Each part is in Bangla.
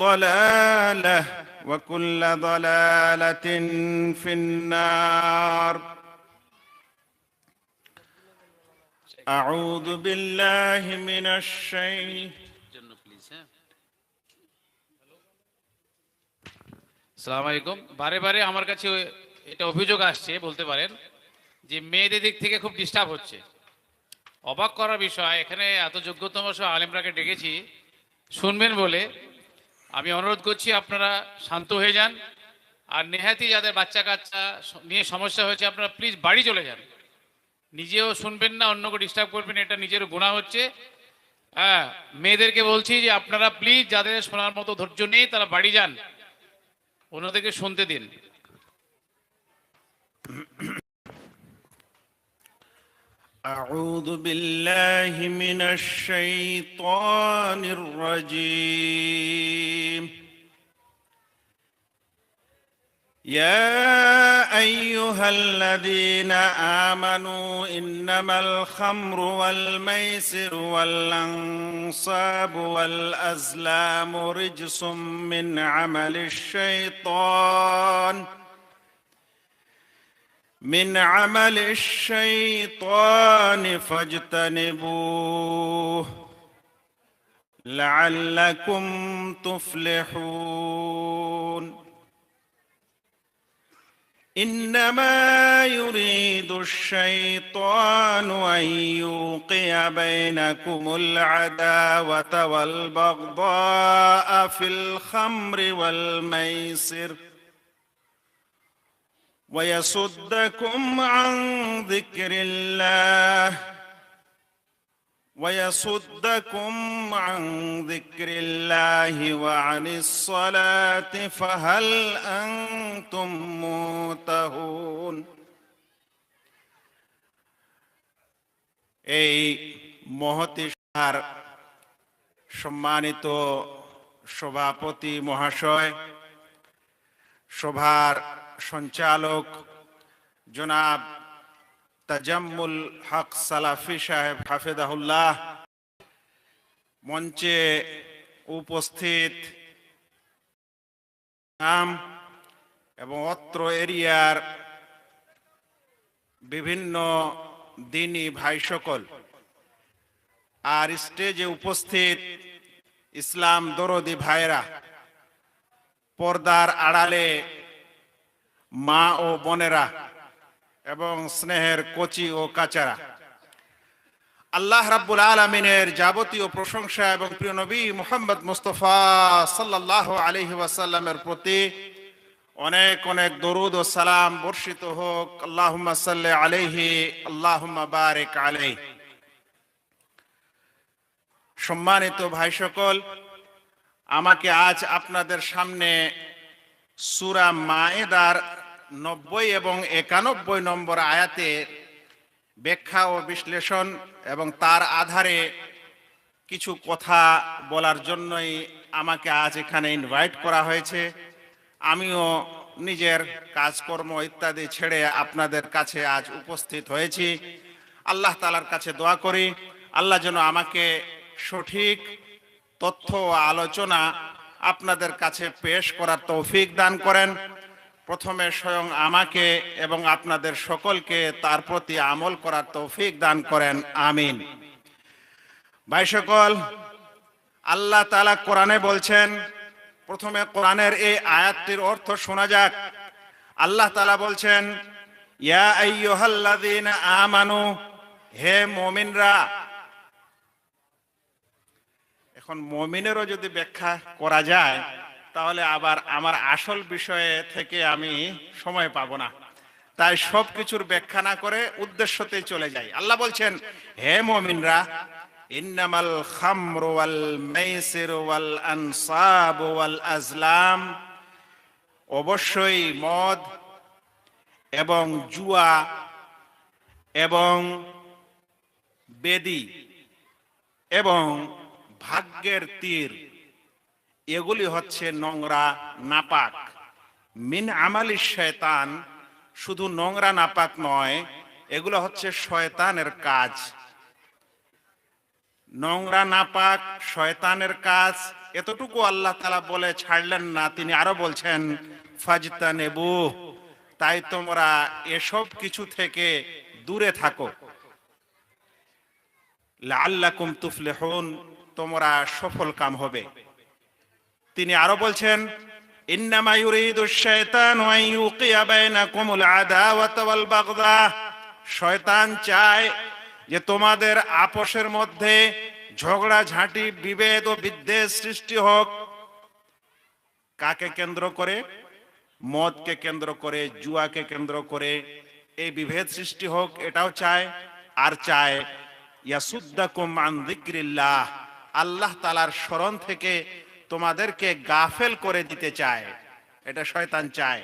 ضلالة وكل ضلالة في النار أعوذ بالله من الشيطان আসসালামু আলাইকুম। বারে বারে আমার কাছে এটা অভিযোগ আসছে, বলতে পারেন যে মেয়েদের দিক থেকে খুব ডিস্টার্ব হচ্ছে। অবাক করার বিষয়, এখানে এত যোগ্যতম সব আলেমরাকে ডেকেছি শুনবেন বলে। আমি অনুরোধ করছি আপনারা শান্ত হয়ে যান, আর নেহাতি যাদের বাচ্চা কাচ্চা নিয়ে সমস্যা হয়েছে আপনারা প্লিজ বাড়ি চলে যান। নিজেও শুনবেন না, অন্যকে ডিস্টার্ব করবেন, এটা নিজেরও গুনাহ হচ্ছে। হ্যাঁ, মেয়েদেরকে বলছি যে আপনারা প্লিজ যাদের শোনার মতো ধৈর্য নেই তারা বাড়ি যান, অন্যদেরকে শুনতে দিন। أعوذ بالله من الشيطان الرجيم يا أيها الذين آمنوا إنما الخمر والميسر والأنصاب والأزلام رجس من عمل الشيطان فاجتنبوه لعلكم تفلحون إنما يريد الشيطان أن يوقع بينكم العداوة والبغضاء في الخمر والميسر ويصدكم عن ذكر الله وعن الصلاة فهل أنتم منتهون এই মহতী সভার সম্মানিত সভাপতি মহাশয়, সভার সঞ্চালক জনাব তাজাম্মুল হক সালাফি সাহেব হাফেজাহুল্লাহ, মঞ্চে উপস্থিত এবং অত্র এরিয়ার বিভিন্ন দিনী ভাই সকল, আর স্টেজে উপস্থিত ইসলাম দরদি ভাইরা, পর্দার আড়ালে মা ও বোনেরা এবং স্নেহের কচি ও কাচারা, আল্লাহ রাব্বুল আলামিনের যাবতীয় প্রশংসা এবং প্রিয় নবী মুহাম্মদ মুস্তাফা সাল্লাল্লাহু আলাইহি ওয়াসাল্লামের প্রতি অনেক অনেক দরুদ ও সালাম বর্ষিত হোক। আল্লাহুম্মা সাল্লি আলাইহি আল্লাহুম্মা বারিক আলাইহি। সম্মানিত ভাই সকল, আমাকে আজ আপনাদের সামনে সূরা মায়েদার 90 এবং 91 নম্বর আয়াতের ব্যাখ্যা ও বিশ্লেষণ এবং তার আধারে কিছু কথা বলার জন্যই আমাকে আজ এখানে ইনভাইট করা হয়েছে। আমিও নিজের কাজকর্ম ইত্যাদি ছেড়ে আপনাদের কাছে আজ উপস্থিত হয়েছি। আল্লাহ তাআলার কাছে দোয়া করি আল্লাহ যেন আমাকে সঠিক তথ্য ও আলোচনা আপনাদের কাছে পেশ করার তৌফিক দান করেন। প্রথমে স্বয়ং আমাকে এবং আপনাদের সকলকে তার প্রতি আমল করার তৌফিক দান করেন, আমিন। ভাই সকল, আল্লাহ তাআলা কোরআনে বলছেন, প্রথমে কোরআনের এই আয়াতটির অর্থ শোনা যাক। আল্লাহ তাআলা বলছেন, ইয়া আইয়ুহাল্লাযীনা আমানু, হে মুমিনরা। এখন মুমিনেরও যদি ব্যাখ্যা করা যায় তাহলে আবার আমার আসল বিষয়ে থেকে আমি সময় পাবো না, তাই সব কিছুর ব্যাখ্যা না করে উদ্দেশ্যতে চলে যাই। আল্লাহ বলছেন, হে মুমিনরা, ইন্নামাল খামরু ওয়াল মাইসিরু ওয়াল আনসাবু ওয়াল আজলাম, অবশ্যই মদ এবং জুয়া এবং বেদি এবং ভাগ্যের তীর, এগুলি হচ্ছে নোংরা নাপাক। মিন আমালিশ শয়তান, শুধু নোংরা নাপাক নয়, এগুলো হচ্ছে শয়তানের কাজ। নোংরা নাপাক শয়তানের কাজ, এতটুকু আল্লাহ তাআলা বলে ছাড়লেন না, তিনি আরো বলছেন ফাজতানেবু, তাই তোমরা এসব কিছু থেকে দূরে থাকো, লাআল্লাকুম তুফলিহুন, তোমরা সফল কাম হবে। তিনি আরো বলছেন ইন্নামা ইউরিদুশ শাইতানু আন ইউকিয়া বাইনাকুমুল আদাওয়াতা ওয়াল বাগদা, শয়তান চায় যে তোমাদের আপোষের মধ্যে ঝগড়া ঝাঁটি, বিভেদ ও বিদ্বেষ সৃষ্টি হোক। কাকে কেন্দ্র করে? মদকে কেন্দ্র করে, জুয়াকে কেন্দ্র করে এই বিভেদ সৃষ্টি হোক, এটাও চায়। আর চায় ইয়াসুদ্দাকুম আন যিকরিল্লাহ, আল্লাহ তাআলার স্মরণ থেকে তোমাদেরকে গাফেল করে দিতে চায়, এটা শয়তান চায়।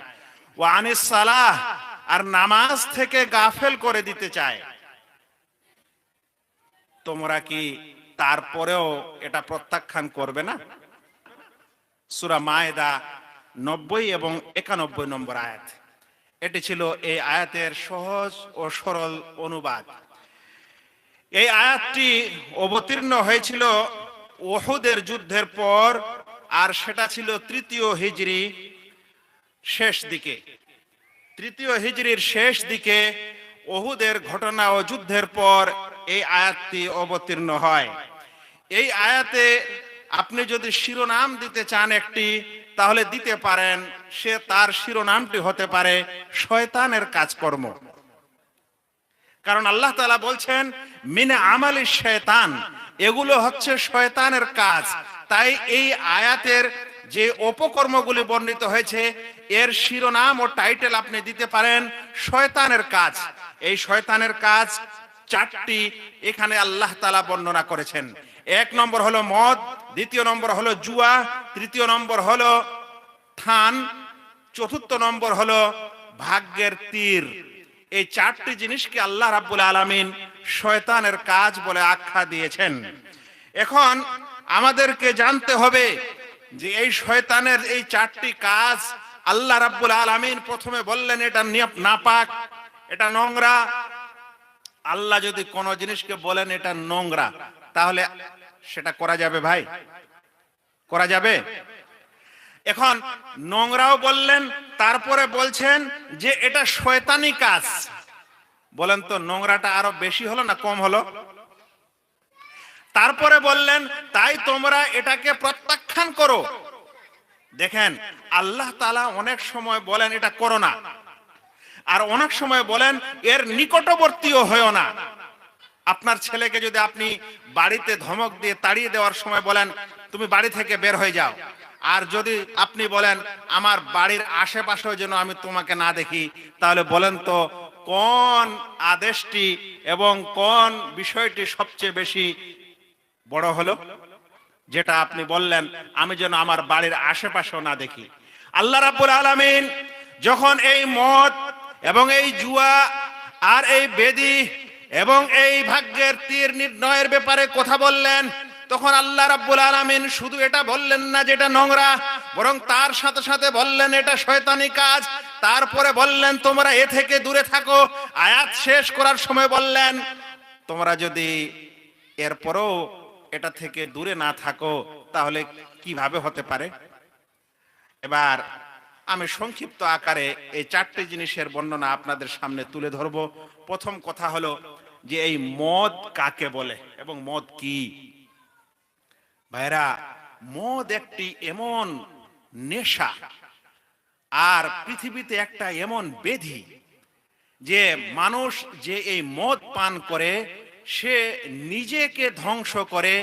ওয়া আনিস সালাহ, আর নামাজ থেকে গাফেল করে দিতে চায়। তোমরা কি তারপরেও এটা প্রত্যাখ্যান করবে না? সূরা মায়েদা 90 এবং 91 নম্বর আয়াত। এটি ছিল এই আয়াতের সহজ ও সরল অনুবাদ। এই আয়াতটি অবতীর্ণ হয়েছিল উহুদের যুদ্ধের পর, আর সেটা ছিল 3য় হিজরি শেষ দিকে। 3য় হিজরির শেষ দিকে উহুদের ঘটনা ও যুদ্ধের পর এই আয়াতটি অবতীর্ণ হয়। এই আয়াতে আপনি যদি শিরোনাম দিতে চান একটি, তাহলে দিতে পারেন। সে তার শিরোনামটি হতে পারে শয়তানের কাজকর্ম। কারণ আল্লাহ তাআলা বলছেন মিন আমালি শয়তান, এগুলো হচ্ছে শয়তানের কাজ। তাই এই আয়াতের যে অপকর্মগুলি বর্ণিত হয়েছে, এর শিরোনাম ও টাইটেল আপনি দিতে পারেন শয়তানের কাজ। এই শয়তানের কাজ 4টি এখানে আল্লাহ তাআলা বর্ণনা করেছেন। 1 নম্বর হলো মদ, 2য় নম্বর হলো জুয়া, 3য় নম্বর হলো থান, 4র্থ নম্বর হলো ভাগ্যের তীর। এই 4টি জিনিসকে আল্লাহ রাব্বুল আলামিন শয়তানের কাজ বলে আখ্যা দিয়েছেন। এখন আমাদেরকে জানতে হবে যে এই শয়তানের এই 4টি কাজ আল্লাহ রাব্বুল আলামিন প্রথমে বললেন এটা নাপাক, এটা নোংরা। আল্লাহ যদি কোন জিনিসকে বলেন এটা নোংরা, তাহলে সেটা করা যাবে ভাই? করা যাবে? এখন নোংরাও বললেন, তারপরে বলছেন যে এটা শয়তানি কাজ। বলেন তো নোংরাটা আরো বেশি হলো না কম হলো? তারপরে বললেন তাই তোমরা এটাকে প্রত্যাখ্যান করো। দেখেন আল্লাহ তাআলা অনেক সময় বলেন এটা করো না, আর অনেক সময় বলেন এর নিকটবর্তীও হয়ো না। আপনার ছেলেকে যদি আপনি বাড়িতে ধমক দিয়ে তাড়িয়ে দেওয়ার সময় বলেন তুমি বাড়ি থেকে বের হয়ে যাও, আর যদি আপনি বলেন আমার বাড়ির আশেপাশেও যেন আমি তোমাকে না দেখি, তাহলে বলেন তো কোন আদেশটি এবং কোন বিষয়টি সবচেয়ে বেশি বড় হলো? যেটা আপনি বললেন আমি যেন আমার বাড়ির আশেপাশেও না দেখি। আল্লাহ রাব্বুল আলামিন যখন এই মদ এবং এই জুয়া আর এই বেদী এবং এই ভাগ্যের তীর নির্ণয়ের ব্যাপারে কথা বললেন, তখন আল্লাহ রাব্বুল আলামিন শুধু এটা বললেন না যেটা নোংরা, বরং তার সাথে সাথে বললেন এটা শয়তানি কাজ। তারপরে বললেন তোমরা এ থেকে দূরে থাকো। আয়াত শেষ করার সময় বললেন তোমরা যদি এরপরও এটা থেকে দূরে না থাকো তাহলে কিভাবে হতে পারে? এবার আমি সংক্ষিপ্ত আকারে এই 4টি জিনিসের বর্ণনা আপনাদের সামনে তুলে ধরব। প্রথম কথা হলো যে এই মদ কাকে বলে এবং মদ কি। ভাইরা, মদ একটি এমন নেশা আর পৃথিবীতে একটা এমন ব্যাধি যে মানুষ যে এই মদ পান করে সে নিজেকে ধ্বংস করে,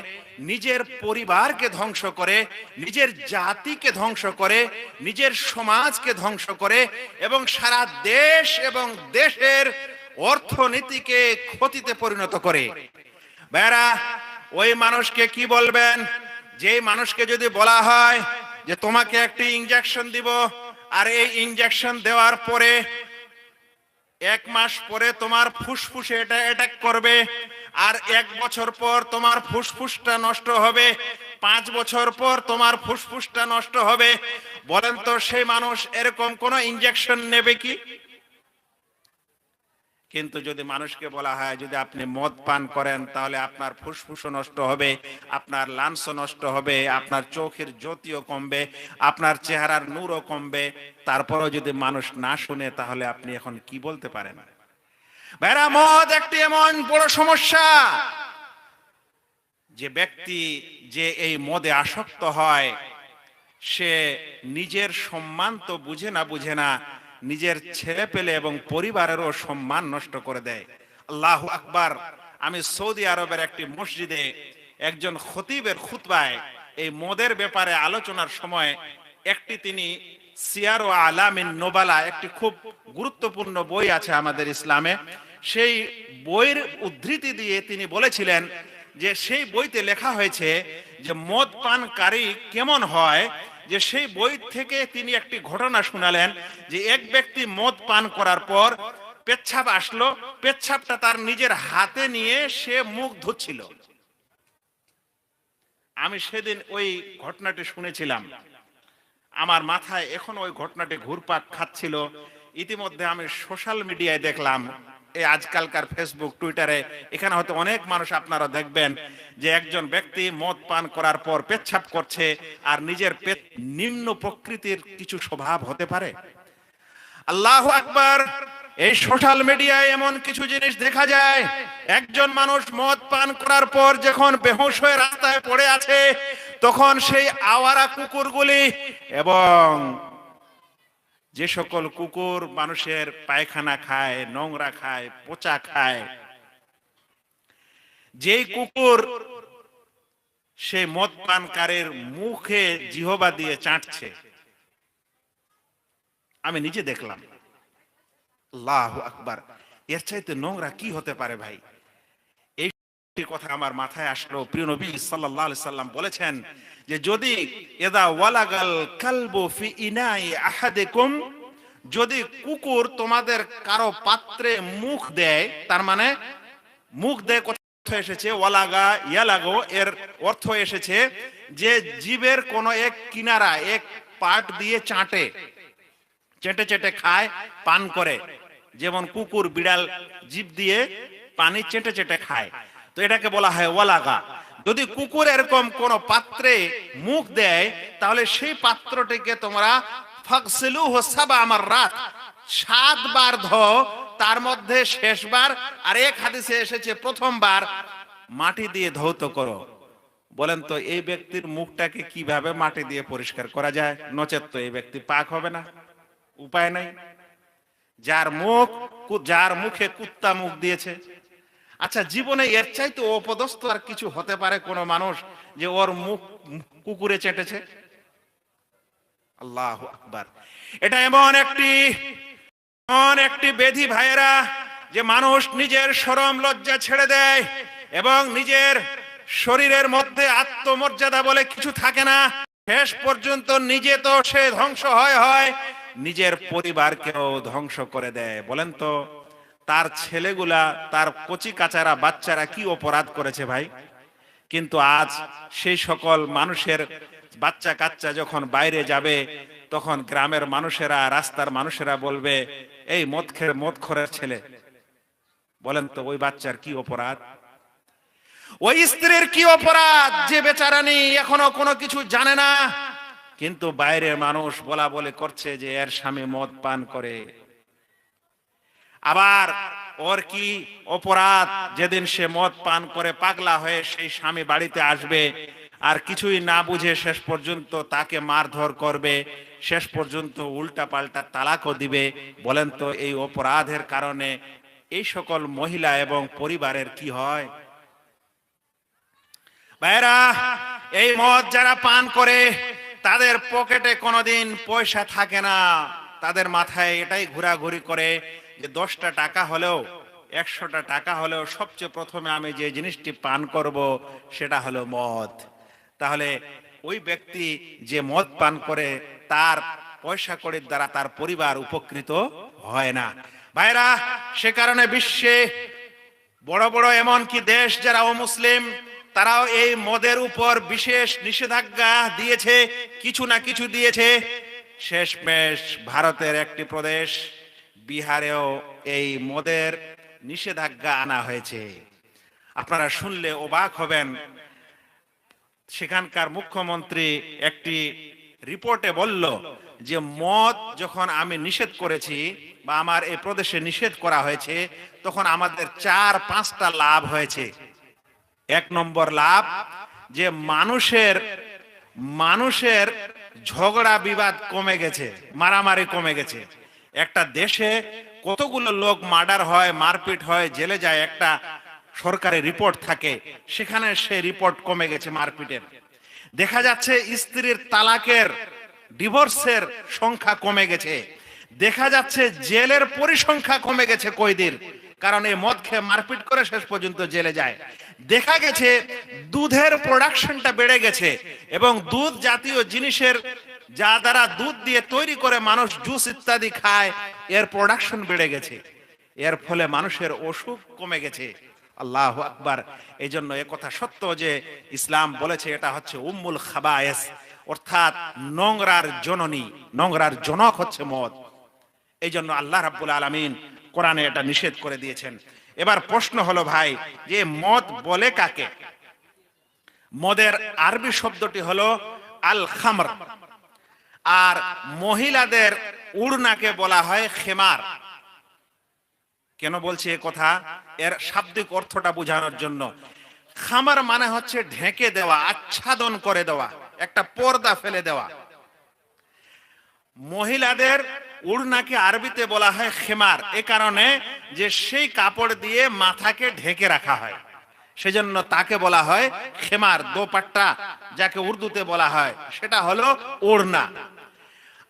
নিজের পরিবারকে ধ্বংস করে, নিজের জাতিকে ধ্বংস করে, নিজের সমাজকে ধ্বংস করে এবং সারা দেশ এবং দেশের অর্থনীতিকে ক্ষতিতে পরিণত করে। ভাইরা, ওই মানুষকে কি বলবেন যে মানুষকে যদি বলা হয় যে তোমাকে একটি ইনজেকশন দিব, আর এই ইনজেকশন দেওয়ার পরে 1 মাস পরে তোমার ফুসফুসে এটা অ্যাটাক করবে, আর 1 বছর পর তোমার ফুসফুসটা নষ্ট হবে, 5 বছর পর তোমার ফুসফুসটা নষ্ট হবে, বলেন তো সেই মানুষ এরকম কোন ইনজেকশন নেবে কি? কিন্তু যদি মানুষকে বলা হয় যদি আপনি মদ পান করেন তাহলে আপনার ফুসফুসও নষ্ট হবে, আপনার লাংসও নষ্ট হবে, আপনার চোখের জ্যোতিও কমবে, আপনার চেহারার নূরও কমবে, তারপরেও যদি মানুষ না শুনে তাহলে আপনি এখন কি বলতে পারেন? ভাইরা, মদ একটি এমন বড় সমস্যা যে ব্যক্তি যে এই মদে আসক্ত হয় সে নিজের সম্মান তো বুঝে না নিজের ছেলে পেলে এবং পরিবারেরও সম্মান নষ্ট করে দেয়। আল্লাহু আকবার। আমি সৌদি আরবের একটি মসজিদে একজন খতিবের খুতবায় এই মদের ব্যাপারে আলোচনার সময় একটি তিনি সিয়ার ও আলামিন নোবালা, একটি খুব গুরুত্বপূর্ণ বই আছে আমাদের ইসলামে, সেই বইয়ের উদ্ধৃতি দিয়ে তিনি বলেছিলেন যে সেই বইতে লেখা হয়েছে যে মদ পানকারী কেমন হয়, যে সেই বই থেকে তিনি একটি ঘটনা শুনালেন যে এক ব্যক্তি মদ পান করার পর পেচ্ছাপ আসলো, পেচ্ছাপটা তার নিজের হাতে নিয়ে সে মুখ ধুচ্ছিল। আমি সেদিন ওই ঘটনাটি শুনেছিলাম, আমার মাথায় এখন ওই ঘটনাটি ঘুরপাক খাচ্ছিল। ইতিমধ্যে আমি সোশ্যাল মিডিয়ায় দেখলাম, এই আজকালকার ফেসবুক টুইটারে, এখানে হয়তো অনেক মানুষ আপনারা দেখবেন যে একজন ব্যক্তি মদ পান করার পর পেচ্ছাপ করছে আর নিজের পেট নিম্ন প্রকৃতির কিছু স্বভাব হতে পারে। আল্লাহু আকবার। এই সোশ্যাল মিডিয়ায় এমন কিছু জিনিস দেখা যায়, একজন মানুষ মদ পান করার পর যখন বেহুশ হয়ে রাস্তায় পড়ে আছে তখন সেই আওয়ারা কুকুরগুলি এবং যে সকল কুকুর মানুষের পায়খানা খায়, নোংরা খায়, পচা খায়, যেই কুকুর সেই মদ পানকারীর মুখে জিহবা দিয়ে চাটছে, আমি নিজে দেখলাম। আল্লাহু আকবার। এর চাইতে নোংরা কি হতে পারে ভাই? এই কথা আমার মাথায় আসলো। প্রিয় নবী সাল্লাল্লাহু আলাইহি সাল্লাম বলেছেন যে যদি ইদা ওয়ালাগাল কালবু ফি ইনাই আহাদিকুম, যদি কুকুর তোমাদের কারো পাত্রে মুখ দেয়, তার মানে মুখ দেয় কথা এসেছে ওয়ালাগা ইয়ালাগো, এর অর্থ এসেছে যে জীবের কোন এক কিনারা, এক পার্ট দিয়ে চাটে, চেটে চেটে খায়, পান করে, যেমন কুকুর বিড়াল জিভ দিয়ে পানি চেটে চেটে খায়, তো এটাকে বলা হয় ওয়ালাগা। যদি কুকুর এরকম কোন পাত্রে মুখ দেয় তাহলে সেই পাত্রটিকে তোমরা ফাগসিলুহু সাবআ মাররাত, 7 বার ধোও, তার মধ্যে শেষবার আর এক হাদিসে এসেছে প্রথমবার মাটি দিয়ে ধৌত করো। বলেন তো এই ব্যক্তির মুখটাকে কিভাবে মাটি দিয়ে পরিষ্কার করা যায়? নচেত তো এই ব্যক্তি পাক হবে না, উপায় নাই। যার মুখে কুত্তা মুখ দিয়েছে, আচ্ছা জীবনে এর চাইতে অপদস্থ আর কিছু হতে পারে কোন মানুষ যে ওর মুখ কুকুরে চেটেছে? আল্লাহু আকবার। এটা এমন একটি ব্যাধি ভাইয়েরা, যে মানুষ নিজের শরম লজ্জা ছেড়ে দেয় এবং নিজের শরীরের মধ্যে আত্মমর্যাদা বলে কিছু থাকে না। শেষ পর্যন্ত নিজে তো সে ধ্বংস হয়, নিজের পরিবারকেও ধ্বংস করে দেয়। বলেন তো তার ছেলেগুলা, তার কচি কাচারা বাচ্চারা কি অপরাধ করেছে ভাই? কিন্তু আজ সেই সকল মানুষের বাচ্চা কাচ্চা যখন বাইরে যাবে তখন গ্রামের মানুষেরা, রাস্তার মানুষেরা বলবে এই মদখোরের ছেলে। বলেন তো ওই বাচ্চার কি অপরাধ? ওই স্ত্রীর কি অপরাধ যে বেচারানি এখনো কোনো কিছু জানে না, কিন্তু বাইরের মানুষ বলা বলে করছে যে এর স্বামী মদ পান করে। আবার ওর কি অপরাধ যেদিন সে মদ পান করে পাগলা হয়ে সেই স্বামী বাড়িতে আসবে আর কিছুই না বুঝে শেষ পর্যন্ত তাকে মারধর করবে, শেষ পর্যন্ত উল্টা পাল্টা তালাকও দিবে। বলেন তো এই অপরাধের কারণে এই সকল মহিলা এবং পরিবারের কি হয়? ভাইরা, এই মদ যারা পান করে তাদের পকেটে কোনোদিন পয়সা থাকে না, তাদের মাথায় এটাই ঘোরাঘুরি করে যে 10টা টাকা হলেও, 100টা টাকা হলেও সবচেয়ে প্রথমে আমি যে জিনিসটি পান করব সেটা হলো মদ। তাহলে ওই ব্যক্তি যে মদ পান করে তার পয়সা কড়ির দ্বারা তার পরিবার উপকৃত হয় না। ভাইরা, সে কারণে বিশ্বে বড় বড় এমনকি দেশ যারা অমুসলিম তারাও এই মদের উপর বিশেষ নিষেধাজ্ঞা দিয়েছে, কিছু না কিছু দিয়েছে। শেষমেশ ভারতের একটি প্রদেশ বিহারেও এই মদের নিষেধাজ্ঞা আনা হয়েছে। আপনারা শুনলে অবাক হবেন, সেখানকার মুখ্যমন্ত্রী একটি রিপোর্টে বলল যে মদ যখন আমি নিষেধ করেছি বা আমার এই প্রদেশে নিষেধ করা হয়েছে, তখন আমাদের 4-5টা লাভ হয়েছে। এক নম্বর লাভ, যে মানুষের ঝগড়া বিবাদ কমে গেছে, মারামারি কমে গেছে। একটা দেশে কতগুলো লোক মার্ডার হয়, মারপিট হয়, জেলে যায়, একটা সরকারি রিপোর্ট থাকে, সেখানে সেই রিপোর্ট কমে গেছে মারপিটের। দেখা যাচ্ছে স্ত্রীর তালাকের, ডিভোর্সের সংখ্যা কমে গেছে। দেখা যাচ্ছে জেলের পরিসংখ্যা কমে গেছে কয়েদির, কারণ এই মদ খেয়ে মারপিট করে শেষ পর্যন্ত জেলে যায়। দেখা গেছে দুধের প্রোডাকশনটা বেড়ে গেছে এবং দুধ জাতীয় জিনিসের, যা দ্বারা দুধ দিয়ে তৈরি করে মানুষ জুস ইত্যাদি খায়, এর প্রোডাকশন বেড়ে গেছে। এর ফলে মানুষের অসুখ কমে গেছে। আল্লাহু আকবার। এই জন্য এ কথা সত্য যে ইসলাম বলেছে এটা হচ্ছে উম্মুল খাবায়েস, অর্থাৎ নোংরার জননী, নোংরার জনক হচ্ছে মদ। এই জন্য আল্লাহ রাব্বুল আলামিন কোরআনে এটা নিষেধ করে দিয়েছেন। এবার প্রশ্ন হলো ভাই, যে মদ বলে কাকে? মদের আরবি শব্দটি হলো আল খামর, আর মহিলাদের উড়নাকে বলা হয় খেমার। কেন বলছি এ কথা? এর শাব্দিক অর্থটা বোঝানোর জন্য। খামার মানে হচ্ছে ঢেকে দেওয়া, আচ্ছাদন করে দেওয়া, একটা পর্দা ফেলে দেওয়া। মহিলাদের উড়নাকে আরবিতে বলা হয় খেমার, এ কারণে যে সেই কাপড় দিয়ে মাথাকে ঢেকে রাখা হয়, সেজন্য তাকে বলা হয় খেমার। দোপাট্টা যাকে উর্দুতে বলা হয়, সেটা হলো ওড়না।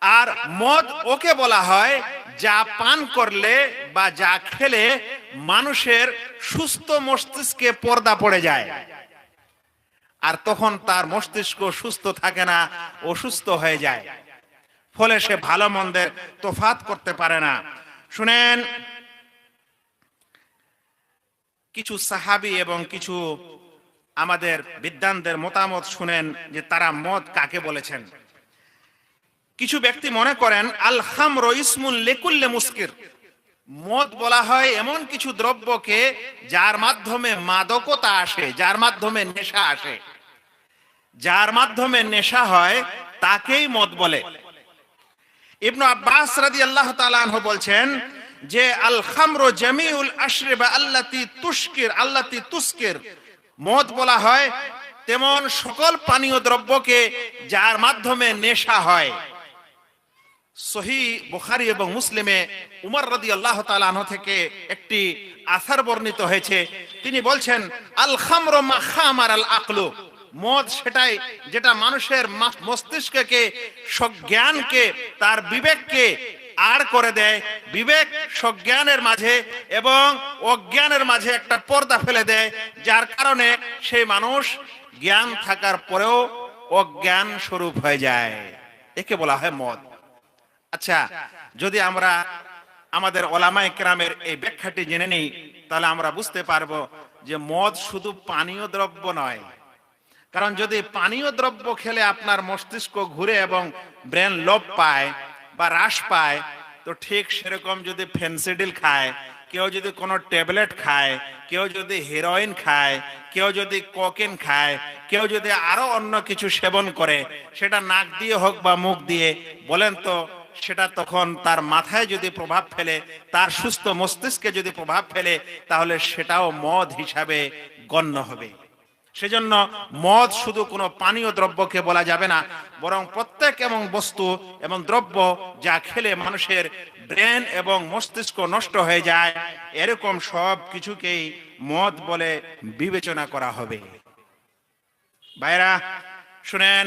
আর মদ ওকে বলা হয় যা পান করলে বা যা খেলে মানুষের সুস্থ মস্তিষ্কে পর্দা পড়ে যায়, আর তখন তার মস্তিষ্ক সুস্থ থাকে না, অসুস্থ হয়ে যায়, ফলে সে ভালো মন্দের তফাৎ করতে পারে না। শুনেন, কিছু সাহাবী এবং কিছু আমাদের বিদ্বানদের মতামত শুনেন যে তারা মদ কাকে বলেছেন। কিছু ব্যক্তি মনে করেন আল খামরু ইসমুন লিকুল্লি মুস্কির, মদ বলা হয় এমন কিছু দ্রব্যকে যার মাধ্যমে মাদকতা আসে, যার মাধ্যমে নেশা আসে, যার মাধ্যমে নেশা হয় তাকেই মদ বলে। ইবনে আব্বাস রাদিয়াল্লাহু তাআলা আনহু বলছেন যে আল খামরু জামিউল আশরিবা আল্লাতী তুস্কির, মদ বলা হয় তেমন সকল পানীয় দ্রব্যকে যার মাধ্যমে নেশা হয়। সহিহ বুখারী এবং মুসলিমে উমর রাদিয়াল্লাহু তাআলা আনহু থেকে একটি আসার বর্ণিত হয়েছে, তিনি বলছেন আল খামরু মা খামার আল আকলু, মদ সেটাই যেটা মানুষের মস্তিষ্ককে, সজ্ঞানকে, তার বিবেককে আর করে দেয়, বিবেক সজ্ঞানের মাঝে এবং অজ্ঞানের মাঝে একটা পর্দা ফেলে দেয়, যার কারণে সেই মানুষ জ্ঞান থাকার পরেও অজ্ঞান স্বরূপ হয়ে যায়। একে বলা হয় মদ। আচ্ছা, যদি আমরা আমাদের ওলামায়ে কেরামের এই ব্যাখ্যাটি জেনে নিই, তাহলে আমরা বুঝতে পারবো যে মদ শুধু পানীয় দ্রব্য নয়। কারণ যদি পানীয় দ্রব্য খেলে আপনার মস্তিষ্ক ঘুরে এবং ব্রেন লোপ পায় বা হ্রাস পায়, তো ঠিক সেরকম যদি ফেনসিডিল খায়, কেউ যদি কোনো ট্যাবলেট খায়, কেউ যদি হেরোইন খায়, কেউ যদি কোকেন খায়, কেউ যদি আরো অন্য কিছু সেবন করে, সেটা নাক দিয়ে হোক বা মুখ দিয়ে, বলেন তো সেটা তখন তার মাথায় যদি প্রভাব ফেলে, তার সুস্থ মস্তিষ্কে যদি প্রভাব ফেলে, তাহলে সেটাও মদ হিসাবে গণ্য হবে। সেজন্য মদ শুধু কোনো পানীয় দ্রব্যকে বলা যাবে না, বরং প্রত্যেক এবং বস্তু এবং দ্রব্য যা খেলে মানুষের ব্রেন এবং মস্তিষ্ক নষ্ট হয়ে যায়, এরকম সব কিছুকেই মদ বলে বিবেচনা করা হবে। ভাইরা শুনেন,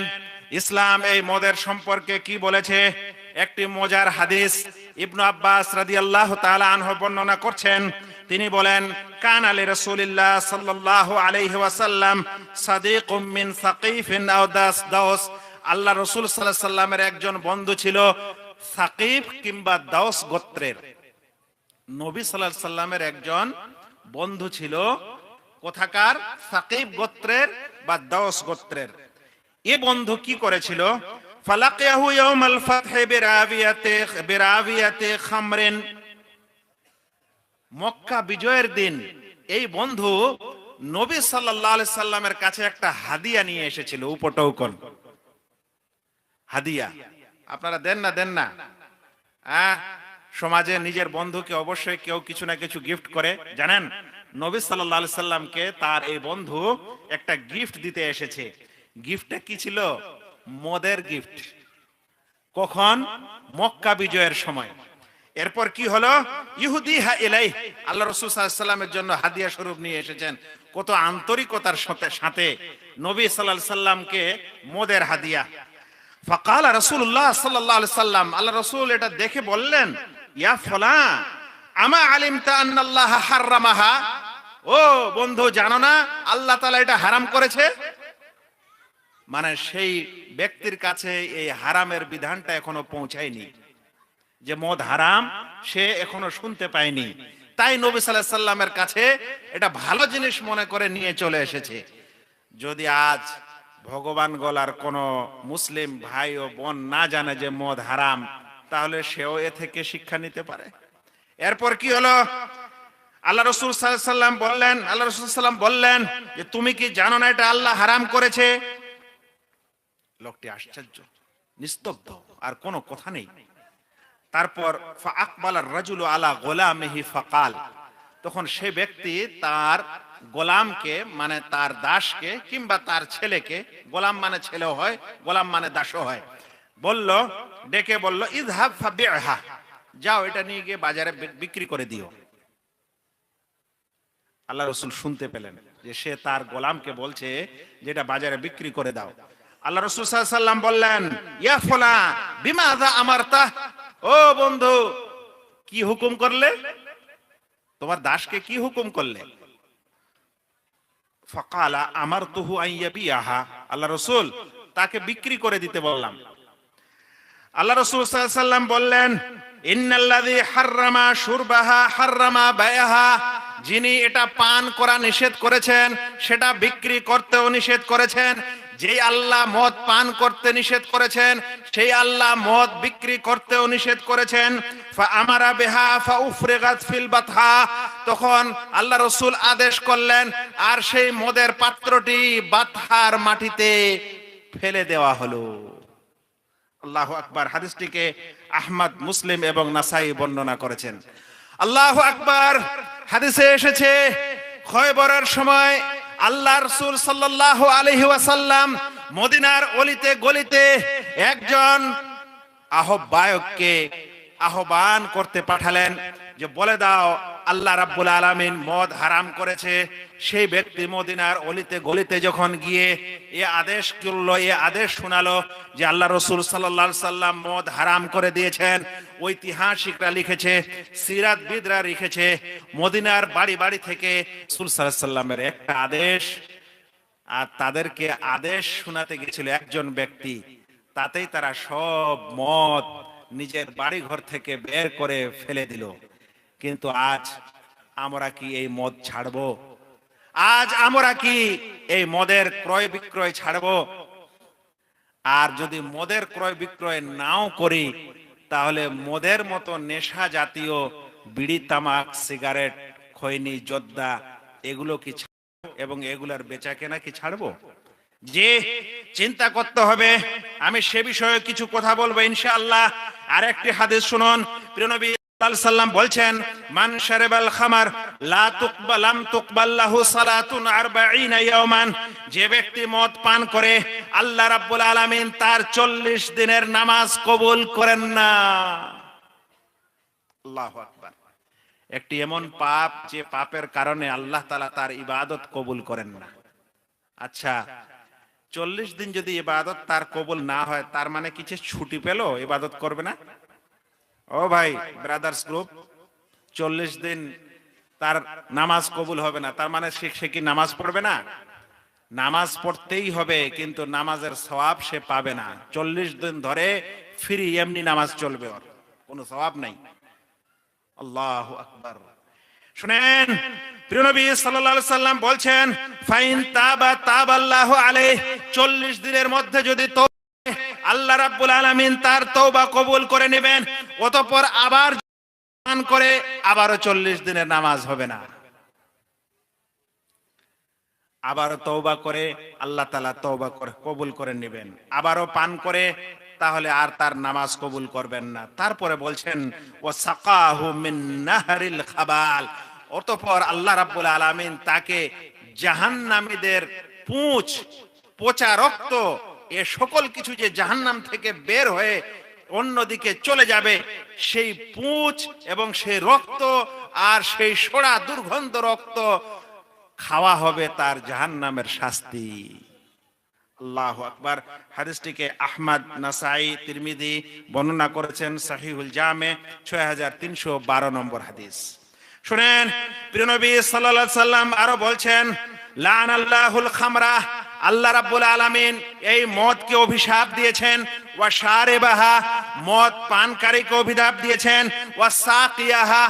ইসলাম এই মদের সম্পর্কে কি বলেছে। একটি মজার হাদিস ইবনে আব্বাস রাদিয়াল্লাহু তাআলা আনহু বর্ণনা করছেন। তিনি বলেন, কান আলী রাসূলিল্লাহ সাল্লাল্লাহু আলাইহি ওয়াসাল্লাম সাদিকুম মিন সাকিফিন আও দাওস, আল্লাহ রাসূল সাল্লাল্লাহু আলাইহি ওয়াসাল্লামের একজন বন্ধু ছিল সাকিফ কিংবা দাওস গোত্রের। নবী সাল্লাল্লাহু আলাইহি ওয়াসাল্লামের একজন বন্ধু ছিল কোথাকার? সাকিফ গোত্রের বা দাওস গোত্রের। এই বন্ধু কি করেছিল? ফালাকিয়াহু ইয়াউমাল ফাতহি বিরাবিয়াতি খামরিন, মক্কা বিজয়ের দিন এই বন্ধু নবী সাল্লাল্লাহু আলাইহি সাল্লামের কাছে একটা হাদিয়া নিয়ে এসেছিল, উপটৌকন হাদিয়া। আপনারা দেন না? সমাজে নিজের বন্ধুকে অবশ্যই কেউ কিছু না কিছু গিফট করে। জানেন, নবী সাল্লাল্লাহু আলাইহি সাল্লামকে তার এই বন্ধু একটা গিফট দিতে এসেছে। গিফটটা কি ছিল? মদের গিফট। কখন? মক্কা বিজয়ের সময়। এরপর কি হলো? ইহুদিহা ইলাই, আল্লাহ রাসূল সাল্লাল্লাহু আলাইহি সাল্লামের জন্য হাদিয়া স্বরূপ নিয়ে এসেছেন। কত আন্তরিকতার সাথে নবী সাল্লাল্লাহু আলাইহি সাল্লামকে মদের হাদিয়া। ফাকালা রাসূলুল্লাহ সাল্লাল্লাহু আলাইহি সাল্লাম, আল্লাহ রাসূল এটা দেখে বললেন, ইয়া ফুলান আমা আলিমতা আন্নাল্লাহ হাররামাহা, ও বন্ধু জানো না আল্লাহ তাআলা এটা হারাম করেছে? মানে সেই ব্যক্তির কাছে এই হারামের বিধানটা এখনো পৌঁছায়নি, যে মদ হারাম সে এখনো শুনতে পায়নি। তাই নবী সাল্লাল্লাহু আলাইহি সাল্লামের কাছে এটা ভালো জিনিস মনে করে নিয়ে চলে এসেছে। যদি আজ ভগবান গলার কোন মুসলিম ভাই ও বোন না জানে যে মদ হারাম, তাহলে সেও এ থেকে শিক্ষা নিতে পারে। এরপর কি হলো? আল্লাহ রাসূল সাল্লাল্লাহু আলাইহি সাল্লাম বললেন যে তুমি কি জানো না এটা আল্লাহ হারাম করেছে? লোকটি আশ্চর্য, নিস্তব্ধ, আর কোনো কথা নেই। তারপর ফাআকবালা রাজুলু আলা গোলামিহি ফাকাল, তখন সে ব্যক্তি তার গোলামকে, মানে তার দাসকে কিংবা তার ছেলেকে, গোলাম মানে ছেলেও হয়, গোলাম মানে দাসও হয়, ডেকে বলল ইযহাব ফাবি'হা, যাও এটা নিয়ে গিয়ে বাজারে বিক্রি করে দিও। আল্লাহ রাসূল শুনতে পেলেন যে সে তার গোলামকে বলছে যে এটা বাজারে বিক্রি করে দাও। আল্লাহ রাসূল সাল্লাল্লাহু আলাইহি সাল্লাম বললেন, ইয়া ফুলান বিমাযা আমারতা, ও বন্ধু কি হুকুম করলে? তোমার দাসকে কি হুকুম করলে? ফাকালা আমারতুহু আন ইয়াবিয়াহা, আল্লাহ রাসূল তাকে বিক্রি করে দিতে বললাম। আল্লাহ রাসূল সাল্লাল্লাহু আলাইহি সাল্লাম বললেন, ইন্নাল্লাযী হাররামা শুরবাহা হাররামা বায়হা, যিনি এটা পান করা নিষেধ করেছেন সেটা বিক্রি করতেও নিষেধ করেছেন। যেই আল্লাহ মদ পান করতে নিষেধ করেছেন সেই আল্লাহ মদ বিক্রি করতেও নিষেধ করেছেন। ফাআমারা বিহা ফাউফরিগাত ফিল বাতহা, তখন আল্লাহ রাসূল আদেশ করলেন আর সেই মদের পাত্রটি বাতহার মাটিতে ফেলে দেওয়া হলো। আল্লাহু আকবার। হাদিসটিকে আহমদ, মুসলিম এবং নাসাই বর্ণনা করেছেন। আল্লাহু আকবার। হাদিসে এসেছে খয়বরের সময় আল্লাহ রাসূল সাল্লাল্লাহু আলাইহি ওয়াসাল্লাম মদিনার অলিতে গলিতে একজন আহ্বায়ককে আহ্বান করতে পাঠালেন যে বলে দাও আল্লাহ রাব্বুল আলামিন মদ হারাম করেছে। সেই ব্যক্তি মদিনার অলিতে গলিতে যখন গিয়ে এ আদেশ করলো, এ আদেশ শোনালো যে আল্লাহ রাসূল সাল্লাল্লাহু আলাইহি সাল্লাম মদ হারাম করে দিয়েছেন। ঐতিহাসিকরা লিখেছে, সিরাতবিদরা লিখেছে, মদিনার বাড়ি বাড়ি থেকে রাসূল সাল্লাল্লাহু আলাইহি সাল্লামের একটা আদেশ, আর তাদেরকে আদেশ শোনাতে গেছিল একজন ব্যক্তি, তাতেই তারা সব মদ নিজের বাড়ি ঘর থেকে বের করে ফেলে দিল। কিন্তু আজ আমরা কি এই মদ ছাড়বো? আজ আমরা কি এই মদের ক্রয় বিক্রয় ছাড়বো? আর যদি মদের ক্রয় বিক্রয় নাও করি, তাহলে মদের মতো নেশা জাতীয় বিড়ি, তামাক, সিগারেট, খৈনি, জর্দা এগুলো কি ছাড়বো এবং এগুলার বেচা কেনা কি ছাড়বো? যে চিন্তা করতে হবে। আমি সে বিষয়ে কিছু কথা বলবো ইনশাআল্লাহ। আর একটি হাদিস শুনুন। প্রিয় নবী সাল্লাল্লাহু আলাইহি সাল্লাম বলছেন, মান শারাবাল খামার লা তুকবালাম তুকবাল্লাহু সালাতুন 40 ইয়াওমান, যে ব্যক্তি মদ পান করে আল্লাহ রাব্বুল আলামিন তার 40 দিনের নামাজ কবুল করেন না। আল্লাহু আকবার। একটি এমন পাপ যে পাপের কারণে আল্লাহ তাআলা তার ইবাদত কবুল করেন না। আচ্ছা, 40 দিন যদি ইবাদত তার কবুল না হয়, তার মানে কিছু ছুটি পেল, ইবাদত করবে না? ও ভাই, ব্রাদার্স গ্রুপ, 40 দিন তার নামাজ কবুল হবে না, তার মানে সে কি নামাজ পড়বে না? নামাজ পড়তেই হবে, কিন্তু নামাজের সওয়াব সে পাবে না। 40 দিন ধরে ফ্রি এমনি নামাজ চলবে, ওর কোনো সওয়াব নাই। আল্লাহু আকবার। শুনেন, প্রিয় নবী সাল্লাল্লাহু আলাইহি সাল্লাম বলছেন, ফাইন তাবা তাবাল্লাহু আলাইহি, 40 দিনের মধ্যে যদি আল্লাহ রাব্বুল আলামিন তার তওবা কবুল করে নেবেন। অতঃপর আবার পান করে আবারও 40 দিনের নামাজ হবে না, আবারও তওবা করে আল্লাহ তাআলা তওবা করে কবুল করে নেবেন, আবারও পান করে তাহলে আর তার নামাজ কবুল করবেন না। তারপরে বলছেন ওয়াসাকাহু মিন নাহরিল খাবাল, অতঃপর আল্লাহ রাব্বুল আলামিন তাকে জাহান্নামীদের পুঁছ, পচা রক্ত, এ সকল কিছু যে জাহান্নাম থেকে বের হয়ে অন্যদিকে চলে যাবে, সেই পুঁছ এবং সেই রক্ত আর সেই সোড়া দুর্গন্ধ রক্ত খাওয়া হবে তার জাহান্নামের শাস্তি। আল্লাহু আকবার। হাদিসটিকে আহমদ, নাসাই, তিরমিজি বর্ণনা করেছেন সহিহুল জামে 6312 নম্বর হাদিস। শুনেন, প্রিয় নবী সাল্লাল্লাহু আলাইহি সাল্লাম আরো বলছেন লানাল্লাহুল খামরা, আল্লাহ রাব্বুল আলামিন এই মদকে অভিশাপ দিয়েছেন, ওয়া শারিবাহা, মদ পানকারীকে অভিশাপ দিয়েছেন, ওয়া সাকিয়াহা,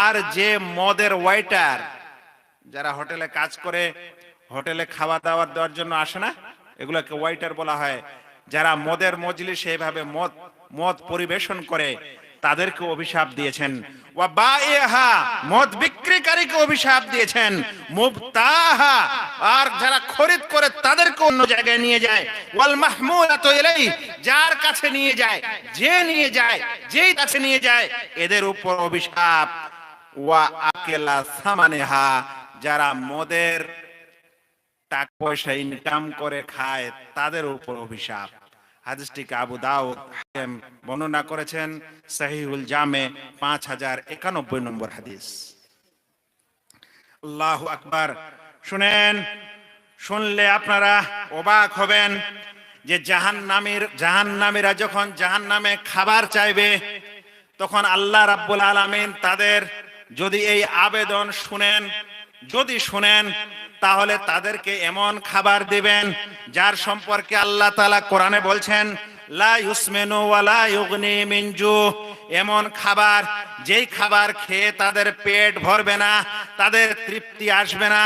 আর যে মদের ওয়েটার, যারা হোটেলে কাজ করে, হোটেলে খাওয়া দাওয়া দেওয়ার জন্য আসে না, এগুলোকে ওয়েটার বলা হয়। যারা মদের মজলিসে এভাবে মদ পরিবেশন করে তাদেরকে অভিশাপ দিয়েছেন। ওয়া বায়হা, মদ বিক্রিকারীকে অভিশাপ দিয়েছেন। মুবতাহা, আর যারা খরিদ করে তাদেরকে অন্য জায়গায় নিয়ে যায়। ওয়াল মাহমুলাতু ইলাইহি, যার কাছে নিয়ে যায়, যে নিয়ে যায়, যেই কাছে নিয়ে যায়, এদের উপর অভিশাপ। ওয়া আকেলা সামানেহা, যারা মদের টাকা পয়সা ইনকাম করে খায় তাদের উপর অভিশাপ। হাদিসটিকে আবু দাউদ হাকিম বর্ণনা করেছেন সহিহুল জামে 5091 নম্বর হাদিস। আল্লাহু আকবার। শুনেন, শুনলে আপনারা অবাক হবেন যে জাহান্নামীরা যখন জাহান্নামে খাবার চাইবে, তখন আল্লাহ রাব্বুল আলামিন তাদের যদি এই আবেদন শুনেন তাহলে তাদেরকে এমন খাবার দিবেন যার সম্পর্কে আল্লাহ তাআলা কোরআনে বলছেন লা ইউসমিনু ওয়া লা ইউগনি মিন জু, এমন খাবার যেই খাবার খেয়ে তাদের পেট ভরবে না, তাদের তৃপ্তি আসবে না,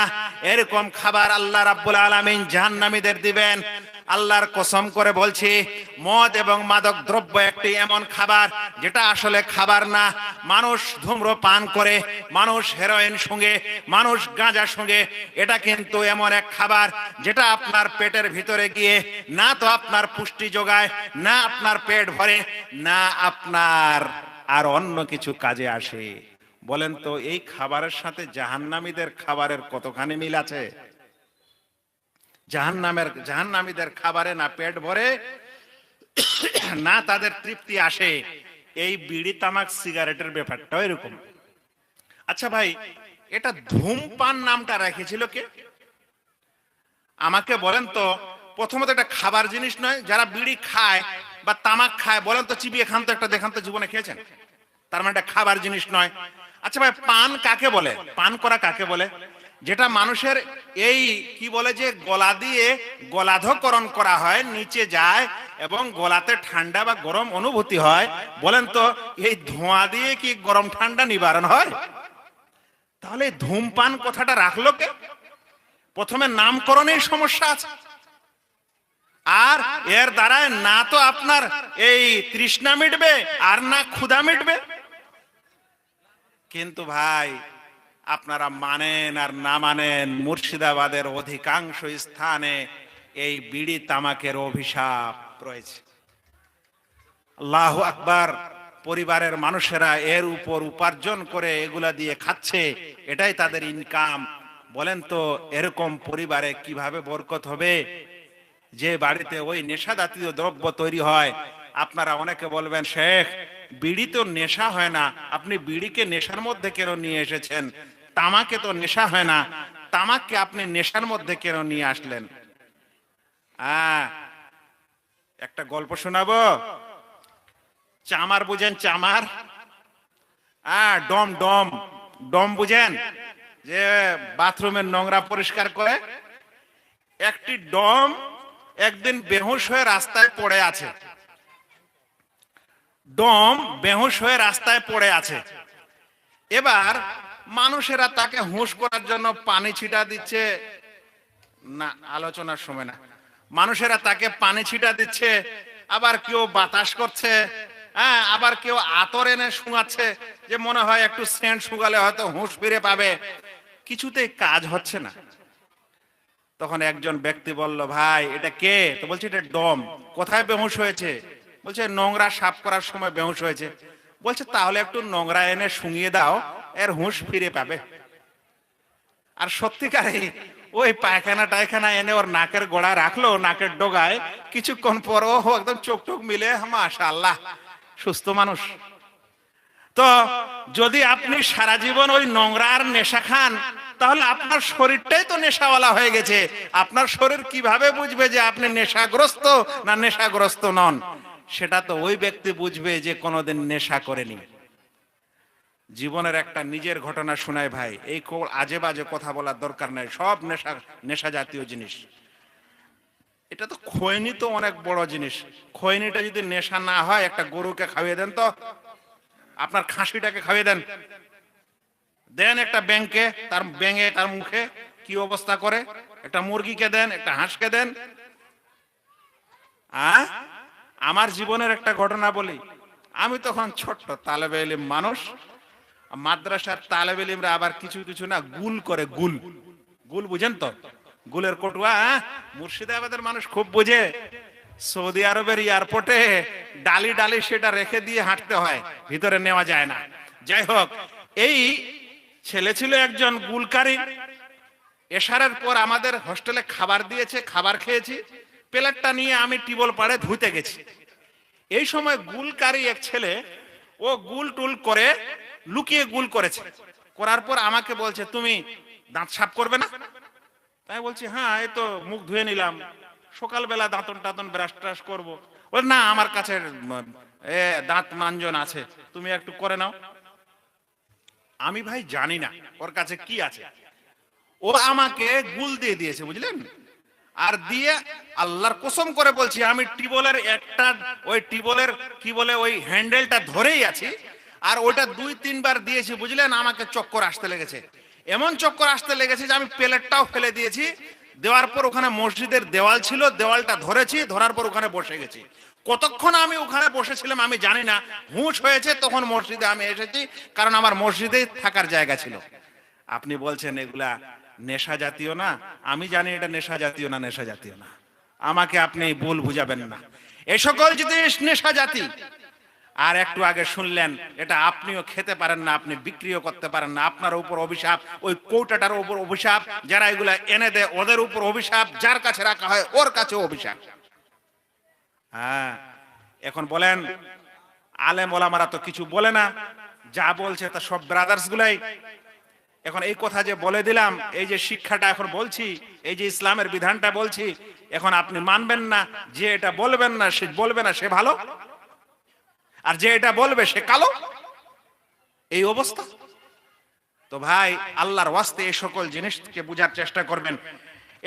এরকম খাবার আল্লাহ রাব্বুল আলামিন জাহান্নামীদের দিবেন। আল্লাহর কসম করে বলছি, মদ এবং মাদক দ্রব্য একটি এমন খাবার যেটা আসলে খাবার না। মানুষ ধূম্রপান করে, মানুষ হেরোইন সঙ্গে, মানুষ গাঁজা সঙ্গে, এটা কিন্তু এমন এক খাবার যেটা আপনার পেটের ভিতরে গিয়ে না তো আপনার পুষ্টি যোগায়, না আপনার পেট ভরে, না আপনার আর অন্য কিছু কাজে আসে। বলেন তো, এই খাবারের সাথে জাহান্নামীদের খাবারের কতখানি মিল আছে? জাহান্নামীদের খাবারে না পেট ভরে, না তাদের তৃপ্তি আসে। এই বিড়ি, তামাক, সিগারেটের ব্যাপারটাও এরকম। আচ্ছা ভাই, এটা ধূমপান নামটা রেখেছিল কে? আমাকে বলেন তো। প্রথমত এটা খাবার জিনিস নয়। যারা বিড়ি খায় বা তামাক খায়, বলেন তো চিবিয়ে খান তো, একটা দেখান তো জীবনে খেয়েছেন? তার মানে এটা খাবার জিনিস নয়। আচ্ছা ভাই, পান কাকে বলে? পান করা কাকে বলে? যেটা মানুষের এই কি বলে যে গলা দিয়ে গলাধকরণ করা হয়, নিচে যায় এবং গলাতে ঠান্ডা বা গরম অনুভূতি হয়। বলেন তো, এই ধোঁয়া দিয়ে কি গরম ঠান্ডা নিবারণ হয়? তাহলে ধূমপান কথাটা রাখলো কে? প্রথমে নামকরণের সমস্যা আছে, আর এর দ্বারা না তো আপনার এই তৃষ্ণা মিটবে আর না ক্ষুধা মিটবে। কিন্তু ভাই, আপনারা মানেন আর না মানেন, মুর্শিদাবাদের অধিকাংশ স্থানে এই বিড়ি তামাকের অভিশাপ রয়েছে। আল্লাহু আকবার। পরিবারের মানুষেরা এর উপর উপার্জন করে এগুলা দিয়ে খাচ্ছে, এটাই তাদের ইনকাম। বলেন তো, এরকম পরিবারে কিভাবে বরকত হবে? যে বাড়িতে ওই নেশা জাতীয় দ্রব্য তৈরি হয়। আপনারা অনেকে বলবেন, শেখ বিড়ি তো নেশা হয় না, আপনি বিড়িকে নেশার মধ্যে কেন নিয়ে এসেছেন? তামাকে তো নেশা হয় না, তামাককে আপনি নেশার মধ্যে কেন নিয়ে আসলেন? একটা গল্প শোনাবো। চামার বুঝেন? চামার, ডম ডম ডম বুঝেন? যে বাথরুমের নোংরা পরিষ্কার করে। একটি ডম একদিন বেহুশ হয়ে রাস্তায় পড়ে আছে। ডম বেহুশ হয়ে রাস্তায় পড়ে আছে। এবার মানুষেরা তাকে হুঁশ করার জন্য পানি ছিটা দিচ্ছে। না, আলোচনার সময় না। মানুষেরা তাকে পানি ছিটা দিচ্ছে, আবার কেউ বাতাস করছে, হ্যাঁ, আবার কেউ আতর এনে শুঙাচ্ছে যে মনে হয় একটু সেন্ট শুঙালে হয়তো হুঁশ ফিরে পাবে। কিছুতেই কাজ হচ্ছে না। তখন একজন ব্যক্তি বলল, ভাই এটা কে? তো বলছে এটা ডম। কোথায় বেহুশ হয়েছে? বলছে নোংরা সাফ করার সময় বেহুশ হয়েছে। বলছে তাহলে একটু নোংরা এনে শুঙিয়ে দাও, এর হুঁশ ফিরে পাবে। আর সত্যিকারে ওই পায়খানা টায়খানা এনে ওর নাকের গোড়ায় রাখলো, নাকের ডগায়। কিছুক্ষণ পর ও একদম চোখ টোক মিলে মাশাআল্লাহ সুস্থ মানুষ। তো যদি আপনি সারা জীবন ওই নোংরার নেশা খান, তাহলে আপনার শরীরটাই তো নেশাওয়ালা হয়ে গেছে। আপনার শরীর কিভাবে বুঝবে যে আপনি নেশাগ্রস্ত না নেশাগ্রস্ত নন? সেটা তো ওই ব্যক্তি বুঝবে যে কোনোদিন নেশা করেনি। জীবনের একটা নিজের ঘটনা শোনায় ভাই, এই আজে বাজে কথা বলার দরকার নাই। সব নেশা জাতীয় জিনিস। এটা তো খৈনি তো অনেক বড় জিনিস। খৈনিটা যদি নেশা না হয়, একটা গরুকে খাইয়ে দেন তো, আপনার খাসিটাকে খাইয়ে দেন, দেন একটা ব্যাঙকে, তার ব্যাঙে তার মুখে কি অবস্থা করে, একটা মুরগিকে দেন, একটা হাঁসকে দেন। আমার জীবনের একটা ঘটনা বলি। আমি তখন ছোট্ট তালেবে ইলম মানুষ। মাদ্রাসার তালেবে ইলমরা আবার কিছু কিছু না গুল করে, গুল গুল বুঝেন তো? গুলের কটুয়া মুর্শিদাবাদের মানুষ খুব বুঝে। সৌদি আরবের এয়ারপোর্টে ডালি ডালি সেটা রেখে দিয়ে হাঁটতে হয়, ভিতরে নেওয়া যায় না। যাই হোক, এই ছেলে ছিল একজন গুলকারী। এশারের পর আমাদের হোস্টেলে খাবার দিয়েছে, খাবার খেয়েছি। প্লেটটা নিয়ে আমি টিবল পাড়ে ধুতে গেছি। এই সময় গুলকারী এক ছেলে, ও গুল টুল করে লুকিয়ে গুল করেছে। করার পর আমাকে বলছে, তুমি দাঁত সাফ করবে না? তাই বলছি, হ্যাঁ এই তো মুখ ধুয়ে নিলাম, সকালবেলা দাঁতন টাতন ব্রাশ ট্রাশ করবো। বলে না, আমার কাছে দাঁত মাঞ্জন আছে, তুমি একটু করে নাও। আমি ভাই জানি না ওর কাছে কি আছে। ও আমাকে গুল দিয়ে দিয়েছে, বুঝলেন? আর দিয়ে আল্লাহর কসম করে বলছি, আমি টিবলের একটা ওই টিবলের কি বলে ওই হ্যান্ডেলটা ধরেই আছি, আর ওইটা 2-3 বার দিয়েছি, বুঝলেন? আমাকে চক্কর আসতে লেগেছে, এমন চক্কর আসতে লেগেছে যে আমি প্লেটটাও ফেলে দিয়েছি। দেওয়ার পর ওখানে মসজিদের দেওয়াল ছিল, দেওয়ালটা ধরেছি, ধরার পর ওখানে বসে গেছি। কতক্ষণ আমি ওখানে বসেছিলাম আমি জানি না। হুঁশ হয়েছে তখন মসজিদে আমি এসেছি, কারণ আমার মসজিদে থাকার জায়গা ছিল। আপনি বলছেন এগুলা নেশা জাতীয় না? আমি জানি এটা নেশা জাতীয় না, নেশা জাতীয় না। আমাকে আপনি ভুল বুঝাবেন না। এই সকল জিনিস নেশা জাতি। আর একটু আগে শুনলেন, এটা আপনিও খেতে পারেন না, আপনি বিক্রিও করতে পারেন না। আপনার উপর অভিশাপ, ওই কৌটাটার উপর অভিশাপ, যারা এগুলা এনে দেয় ওদের উপর অভিশাপ, যার কাছে রাখা হয় ওর কাছে অভিশাপ। হ্যাঁ, এখন বলেন আলেম ওলামারা তো কিছু বলে না, যা বলছে তা সব ব্রাদার্স গুলাই। এখন এই কথা যে বলে দিলাম, এই যে শিক্ষাটা এখন বলছি, এই যে ইসলামের বিধানটা বলছি, এখন আপনি মানবেন না। যে এটা বলবেন না, সে বলবে না সে ভালো, আর যে এটা বলবে সে কালো। এই অবস্থা। তো ভাই, আল্লাহর ওয়াস্তে এই সকল জিনিসকে বোঝার চেষ্টা করবেন।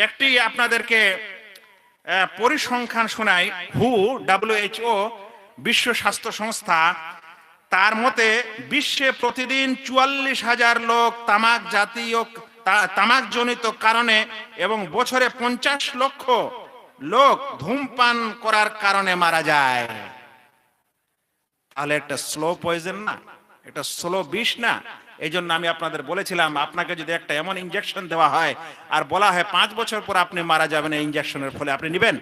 একটি আপনাদেরকে পরিসংখ্যান শোনাই। WHO, বিশ্ব স্বাস্থ্য সংস্থা, তার মতে বিশ্বে প্রতিদিন 44,000 লোক তামাক জনিত কারণে এবং বছরে 50 লক্ষ লোক ধূমপান করার কারণে মারা যায়। তাহলে একটা স্লো পয়জন না, এটা স্লো বিষ না? এই জন্য আমি আপনাদের বলেছিলাম, আপনাকে যদি একটা এমন ইনজেকশন দেওয়া হয় আর বলা হয় 5 বছর পর আপনি মারা যাবেন এই ইনজেকশনের ফলে, আপনি নেবেন?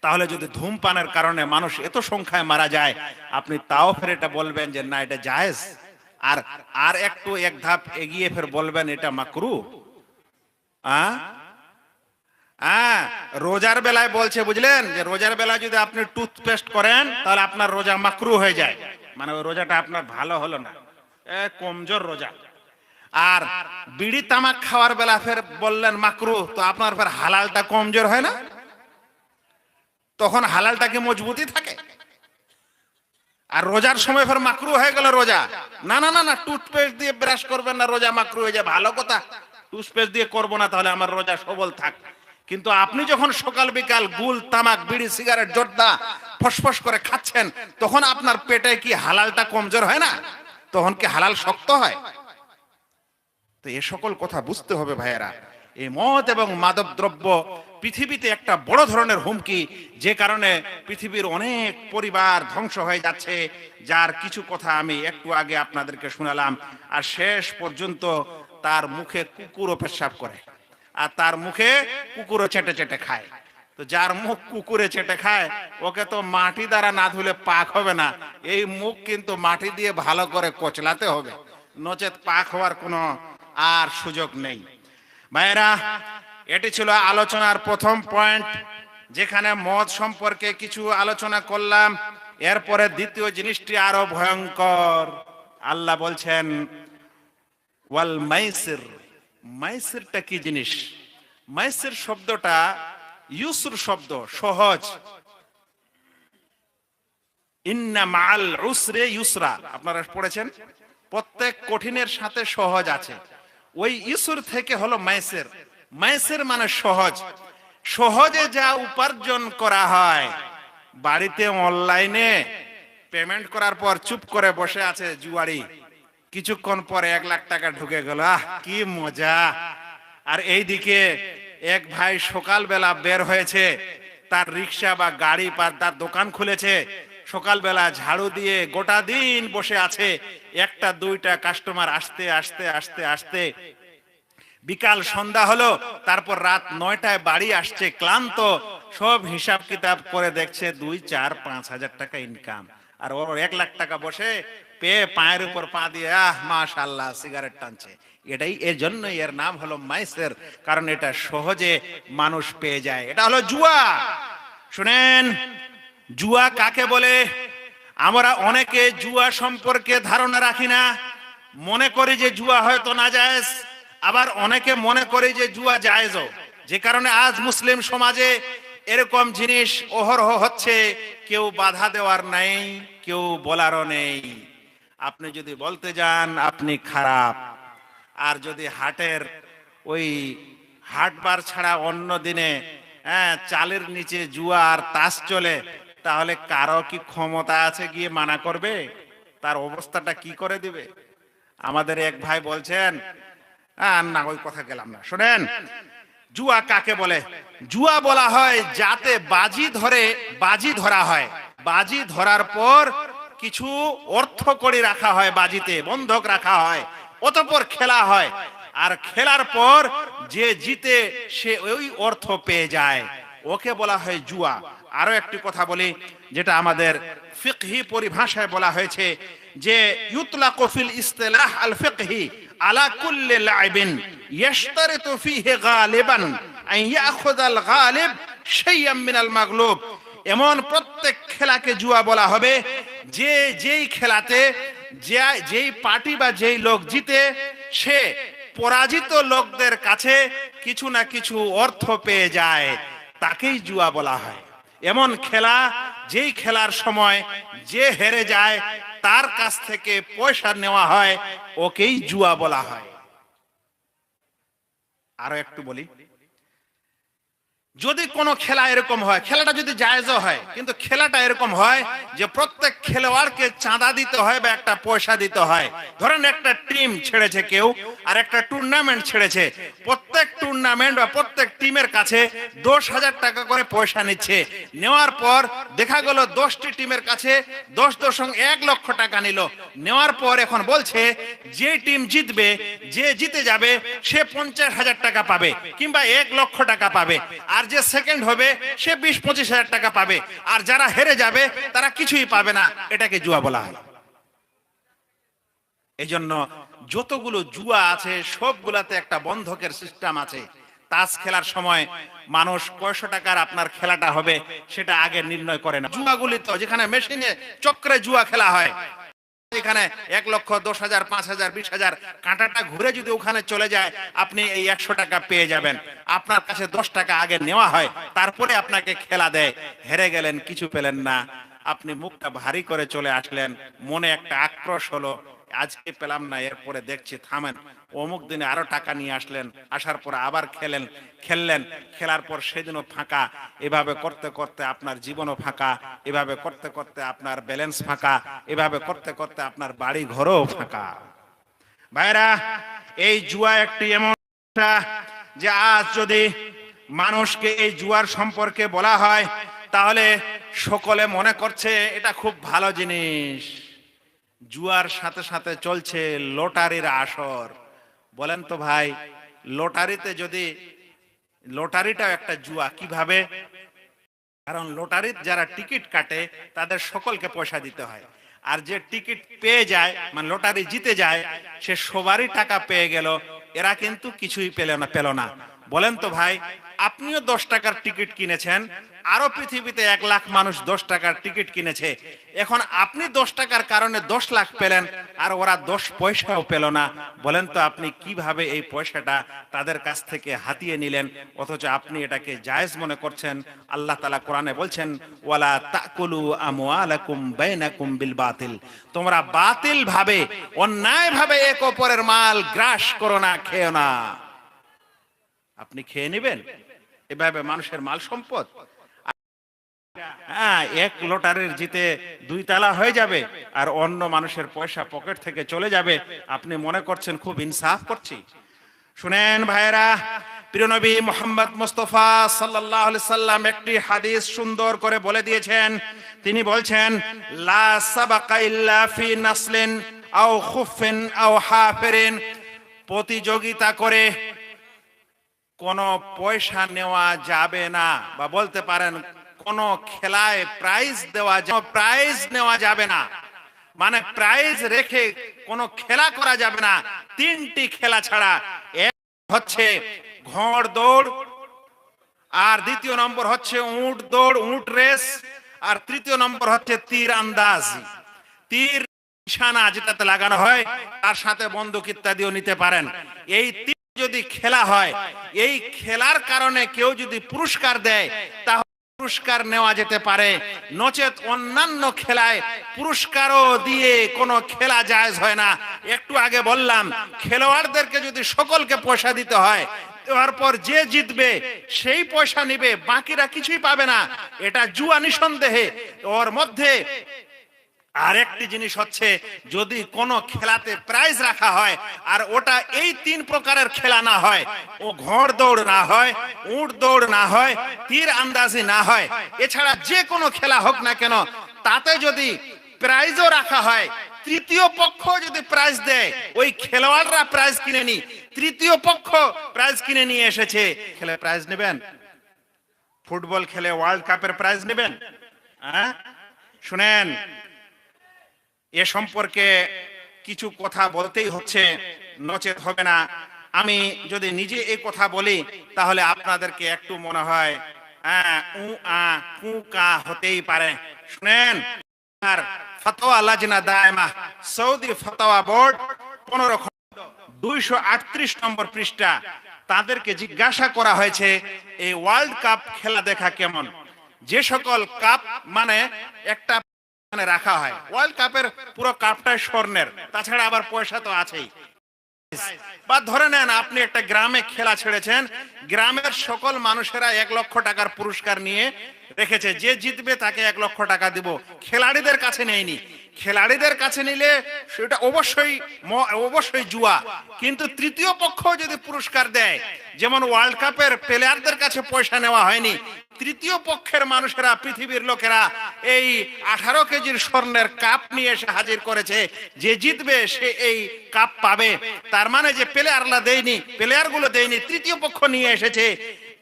তাহলে যদি ধূমপানের কারণে মানুষ এত সংখ্যায় মারা যায়, আপনি তাও ফের এটা বলবেন যে না এটা জায়েজ, আর একটু এক ধাপ এগিয়ে ফের বলবেন এটা মাকরু। রোজার বেলায় বলছে, বুঝলেন, যে রোজার বেলায় যদি আপনি টুথপেস্ট করেন তাহলে আপনার রোজা মাকরু হয়ে যায়, মানে ওই রোজাটা আপনার ভালো হলো না, কমজোর রোজা। আর বিড়ি তামাক খাওয়ার বেলা ফের বললেন মাকরু, তো আপনার ফের হালালটা কমজোর হয় না? তখন হালালটা কি মজবুতি থাকে? আর রোজার সময় ফের মাকরু হয়ে গেল রোজা। না না না না, টুথপেস্ট দিয়ে ব্রাশ করবেন না, রোজা মাকরু হয়ে যায়। ভালো কথা, টুথপেস্ট দিয়ে করবো না, তাহলে আমার রোজা সবল থাক। কিন্তু আপনি যখন সকাল বিকাল গুল তামাক বিড়ি সিগারেট জর্দা ফসফস করে খাচ্ছেন, তখন আপনার পেটে কি হালালটা কমজোর হয় না? তখন কি হালাল শক্ত হয়? তো এ সকল কথা বুঝতে হবে ভাইয়েরা। এই মদ এবং মাদক দ্রব্য পৃথিবীতে একটা বড় ধরনের হুমকি, যে কারণে পৃথিবীর অনেক পরিবার ধ্বংস হয়ে যাচ্ছে, যার কিছু কথা আমি একটু আগে আপনাদেরকে শোনালাম। আর শেষ পর্যন্ত তার মুখে কুকুরও পেশাব করে, আর তার মুখে কুকুরও চেটে চেটে খায়। তো যার মুখ কুকুরে চেটে খায়, ওকে তো মাটি দ্বারা না ধুলে পাক হবে না, এই মুখ কিন্তু মাটি দিয়ে ভালো করে কচলাতে হবে, নচেত পাক হওয়ার কোনো আর সুযোগ নেই। ভাইয়েরা, এটি ছিল আলোচনার প্রথম পয়েন্ট, যেখানে মদ সম্পর্কে কিছু আলোচনা করলাম। এরপরে দ্বিতীয় জিনিসটি আরো ভয়ঙ্কর। আল্লাহ বলছেন ওয়াল মাইসির। মাইসিরটা কি জিনিস? মাইসির শব্দটা ইউসর শব্দ, সহজ। ইন্না মাআল উসরে ইউসরা, আপনারা পড়েছেন, প্রত্যেক কঠিনের সাথে সহজ আছে। ওই ইসুর থেকে হলো মাইসির। মাইসির মানে সহজ। সহজে যা উপার্জন করা হয়, বাড়িতে অনলাইনে পেমেন্ট করার পর চুপ করে বসে আছে জুয়ারি, কিছুক্ষণ পরে 1 লাখ টাকা ঢুকে গেল, আহ কি মজা। আর এইদিকে এক ভাই সকালবেলা বের হয়েছে, তার রিক্সা বা গাড়ি বা তার দোকান খুলেছে, সকালবেলা ঝাড়ু দিয়ে গোটা দিন বসে আছে, একটা দুইটা কাস্টমার আসতে আসতে আসতে আসতে বিকাল সন্ধ্যা হলো, তারপর রাত 9টায় বাড়ি আসছে ক্লান্ত, সব হিসাব কিতাব করে দেখছে 2, 4, 5 হাজার টাকা ইনকাম, আর ওর 1 লাখ টাকা বসে পেয়ে পায়ের উপর পা দিয়ে আহ মাশাআল্লাহ সিগারেট টানছে। এটাই এর জন্য এর নাম হলো মাইসির, কারণ এটা সহজে মানুষ পেয়ে যায়। এটা হলো জুয়া। শুনেন, জুয়া কাকে বলে? আমরা অনেকে জুয়া সম্পর্কে ধারণা রাখি না, মনে করি যে জুয়া হয়তো নাজায়েজ, আবার অনেকে মনে করি যে জুয়া জায়েজও, যে কারণে আজ মুসলিম সমাজে এরকম জিনিস অহরহ হচ্ছে। কেউ বাধা দেওয়ার নাই, কেউ বলারও নেই। আপনি যদি বলতে যান আপনি খারাপ, আর যদি হাটের ওই হাটবার ছাড়া অন্য দিনে চালের নিচে জুয়া আর তাস চলে, তাহলে কারো কি ক্ষমতা আছে গিয়ে মানা করবে? তার অবস্থাটা কি করে দিবে? আমাদের এক ভাই বলছেন, না ওই কথা গেলাম না। শুনেন, জুয়া কাকে বলে? জুয়া বলা হয় যাতে বাজি ধরা হয়, বাজি ধরার পর কিছু অর্থ করে রাখা হয়, বাজিতে বন্ধক রাখা হয়, অতঃপর খেলা হয়, আর খেলার পর যে জিতে সে ওই অর্থ পেয়ে যায়, ওকে বলা হয় জুয়া। আরো একটি কথা বলি, যেটা আমাদের ফিকহি পরিভাষায় বলা হয়েছে যে ইউতলাকু ফিল ইসতিলাহ আল ফিকহি আলা কুল্লি লাইবিন ইয়াশতারিতু ফিহি গালিবান আন ইয়াখুযাল গালিব শাইয়াম মিনাল মাগলুব। এমন প্রত্যেক খেলাকে জুয়া বলা হবে যে যেই খেলাতে যেই পার্টি বা যেই লোক জিতে, সে পরাজিত লোকদের কাছে কিছু না কিছু অর্থ পেয়ে যায়, তাকেই জুয়া বলা হয়। এমন খেলা, যেই খেলার সময় যে হেরে যায় তার কাছ থেকে পয়সা নেওয়া হয়, ওকেই জুয়া বলা হয়। আরো একটু বলি, যদি কোনো খেলা এরকম হয়, খেলাটা যদি জায়েজও হয়, কিন্তু খেলাটা এরকম হয় যে প্রত্যেক খেলোয়াড়কে চাঁদা দিতে হয় বা একটা পয়সা দিতে হয়। ধরেন একটা টিম ছেড়েছে কেউ, আর একটা টুর্নামেন্ট ছেড়েছে, প্রত্যেক টুর্নামেন্ট বা প্রত্যেক টিমের কাছে 10,000 টাকা করে পয়সা নিচ্ছে। নেওয়ার পর দেখা গেল 10টি টিমের কাছে 10.1 লক্ষ টাকা নিল। নেওয়ার পর এখন বলছে যে টিম জিতবে, যে জিতে যাবে, সে 50,000 টাকা পাবে কিংবা 1 লক্ষ টাকা পাবে, আর যে সেকেন্ড হবে সে 20-25 হাজার টাকা পাবে, আর যারা হেরে যাবে তারা কিছুই পাবে না। এটাকে জুয়া বলা হয়। এই জন্য যতগুলো জুয়া আছে সবগুলাতে একটা বন্ধকের সিস্টেম আছে। তাস খেলার সময় মানুষ কয়শো টাকার আপনার খেলাটা হবে সেটা আগে নির্ণয় করে না। জুয়াগুলি তো যেখানে মেশিনে চক্রে জুয়া খেলা হয়, এখানে 1 লক্ষ, 10,000, 5,000, 20,000 কাঁটাটা ঘুরে যদি ওখানে চলে যায়, আপনি এই 100 টাকা পেয়ে যাবেন। আপনার কাছে 10 টাকা আগে নেওয়া হয়, তারপরে আপনাকে খেলা দেয়। হেরে গেলেন, কিছু পেলেন না, আপনি মুখটা ভারী করে চলে আসলেন, মনে একটা আক্রোশ হলো, আজকে পেলাম না, এরপরে দেখছি থামেন, অমুক দিনে আরো টাকা নিয়ে আসলেন, আসার পর আবার খেললেন, খেলার পর সেদিনও ফাঁকা। এভাবে করতে করতে আপনার জীবনও ফাঁকা, এভাবে করতে করতে আপনার ব্যালেন্স ফাঁকা, এভাবে করতে করতে আপনার বাড়ি ঘরও ফাঁকা। ভাইরা, এই জুয়া একটি এমন যে আজ যদি মানুষকে এই জুয়ার সম্পর্কে বলা হয় তাহলে সকলে মনে করছে এটা খুব ভালো জিনিস। জুয়ার সাথে সাথে চলছে লটারির আসর। বলেন তো ভাই, লটারিতে যদি, লটারিটাও একটা জুয়া কিভাবে? কারণ লটারির যারা টিকিট কাটে তাদের সকলকে পয়সা দিতে হয়, আর যে টিকিট পেয়ে যায় মানে লটারি জিতে যায় সে সবারই টাকা পেয়ে গেল, এরা কিন্তু কিছুই পেল না। বলেন তো ভাই, আপনিও 10 টাকার টিকিট কিনেছেন, আরো পৃথিবীতে 1 লাখ মানুষ 10 টাকার টিকিট কিনেছে, এখন আপনি 10 টাকার কারণে 10 লাখ পেলেন আর ওরা 10 পয়সাও পেল না। বলেন তো আপনি কিভাবে এই পয়সাটা তাদের কাছ থেকে হাতিয়ে নিলেন, অথচ আপনি এটাকে জায়েজ মনে করছেন? আল্লাহ তাআলা কোরআনে বলছেন, ওয়ালা তাকুলু আমওয়ালাকুম বাইনাকুম বিল বাতিল, তোমরা বাতিল ভাবে, অন্যায় ভাবে এক অপরের মাল গ্রাস করো না, খেও না। আপনি খেয়ে নেবেন এভাবে মানুষের মাল সম্পদ? হ্যাঁ, এক লটারির জিতে 2 তালা হয়ে যাবে আর অন্য মানুষের পয়সা পকেট থেকে চলে যাবে, আপনি মনে করছেন খুব ইনসাফ করছি? শুনেন ভাইরা, প্রিয় নবী মুহাম্মদ মুস্তাফা সাল্লাল্লাহু আলাইহি সাল্লাম একটি হাদিস সুন্দর করে বলে দিয়েছেন। তিনি বলছেন, লা সাবাকা ইল্লা ফি নাসলিন আও খুফিন আও হাফিরিন, প্রতিযোগিতা করে কোনো পয়সা নেওয়া যাবে না, বা বলতে পারেন কোন খেলায় প্রাইজ নেওয়া যাবে না, মানে প্রাইজ রেখে কোনো খেলা করা যাবে না। 3টি খেলা ছাড়া, এক হচ্ছে ঘোড় দৌড়, আর দ্বিতীয় নম্বর হচ্ছে উট দৌড়, উট রেস, আর তৃতীয় নম্বর হচ্ছে তীর আন্দাজ। তীর নিশানা যেটাতে লাগানো হয়, তার সাথে বন্দুক ইত্যাদিও নিতে পারেন। এই যদি খেলা হয়, এই খেলার কারণে কেউ যদি পুরস্কার দেয় তাহলে পুরস্কার নেওয়া যেতে পারে, নচেত অন্যান্য খেলায় পুরস্কারও দিয়ে কোনো খেলা জায়েজ হয় না। একটু আগে বললাম, খেলোয়াড়দেরকে যদি সকলকে পয়সা দিতে হয়, দেওয়ার পর যে জিতবে সেই পয়সা নিবে, বাকিরা কিছুই পাবে না, এটা জুয়া নিঃসন্দেহে। ওর মধ্যে আরেকটি জিনিস হচ্ছে, যদি কোনো খেলাতে প্রাইজ রাখা হয় আর ওটা এই 3 প্রকারের খেলা না হয়, ও ঘোড় দৌড় না হয়, উট দৌড় না হয়, তীর আন্দাজি না হয়, এছাড়া যে কোনো খেলা হোক না কেন, তাতে যদি প্রাইজও রাখা হয়, তৃতীয় পক্ষ যদি প্রাইজ দেয়, ওই খেলোয়াড়রা প্রাইজ কিনে নি, তৃতীয় পক্ষ প্রাইজ কিনে নিয়ে এসেছে, খেলে প্রাইজ নেবেন? ফুটবল খেলে ওয়ার্ল্ড কাপের প্রাইজ নেবেন? হ্যাঁ, শুনেন, এ সম্পর্কে কিছু কথা বলতেই হচ্ছে, নচেত হবে না। আমি যদি নিজে এই কথা বলি তাহলে আপনাদেরকে একটু মনে হয় হতেই পারে। শুনেন, আর ফতোয়া লাজনা দায়মা, সৌদি ফতোয়া বোর্ড 238 নম্বর পৃষ্ঠা, তাদেরকে জিজ্ঞাসা করা হয়েছে এই ওয়ার্ল্ড কাপ খেলা দেখা কেমন। যে সকল কাপ মানে একটা রাখা হয়, ওয়ার্ল্ড কাপের পুরো কাপটাই স্বর্ণের, তাছাড়া আবার পয়সা তো আছেই। বা ধরে নেন আপনি একটা গ্রামে খেলা ছেড়েছেন, গ্রামের সকল মানুষেরা 1 লক্ষ টাকার পুরস্কার নিয়ে রেখেছে, যে জিতবে তাকে 1 লক্ষ টাকা দিব। খেলাড়িদের কাছে নেয়নি, খেলাড়িদের কাছে নিলে সেটা অবশ্যই জুয়া। কিন্তু তৃতীয় পক্ষ যদি পুরস্কার দেয়, যেমন ওয়ার্ল্ড কাপের প্লেয়ারদের কাছে পয়সা নেওয়া হয়নি, তৃতীয় পক্ষের মানুষেরা, পৃথিবীর লোকেরা এই 18 কেজির স্বর্ণের কাপ নিয়ে এসে হাজির করেছে, যে জিতবে সে এই কাপ পাবে। তার মানে যে প্লেয়ারগুলো দেয়নি, তৃতীয় পক্ষ নিয়ে এসেছে।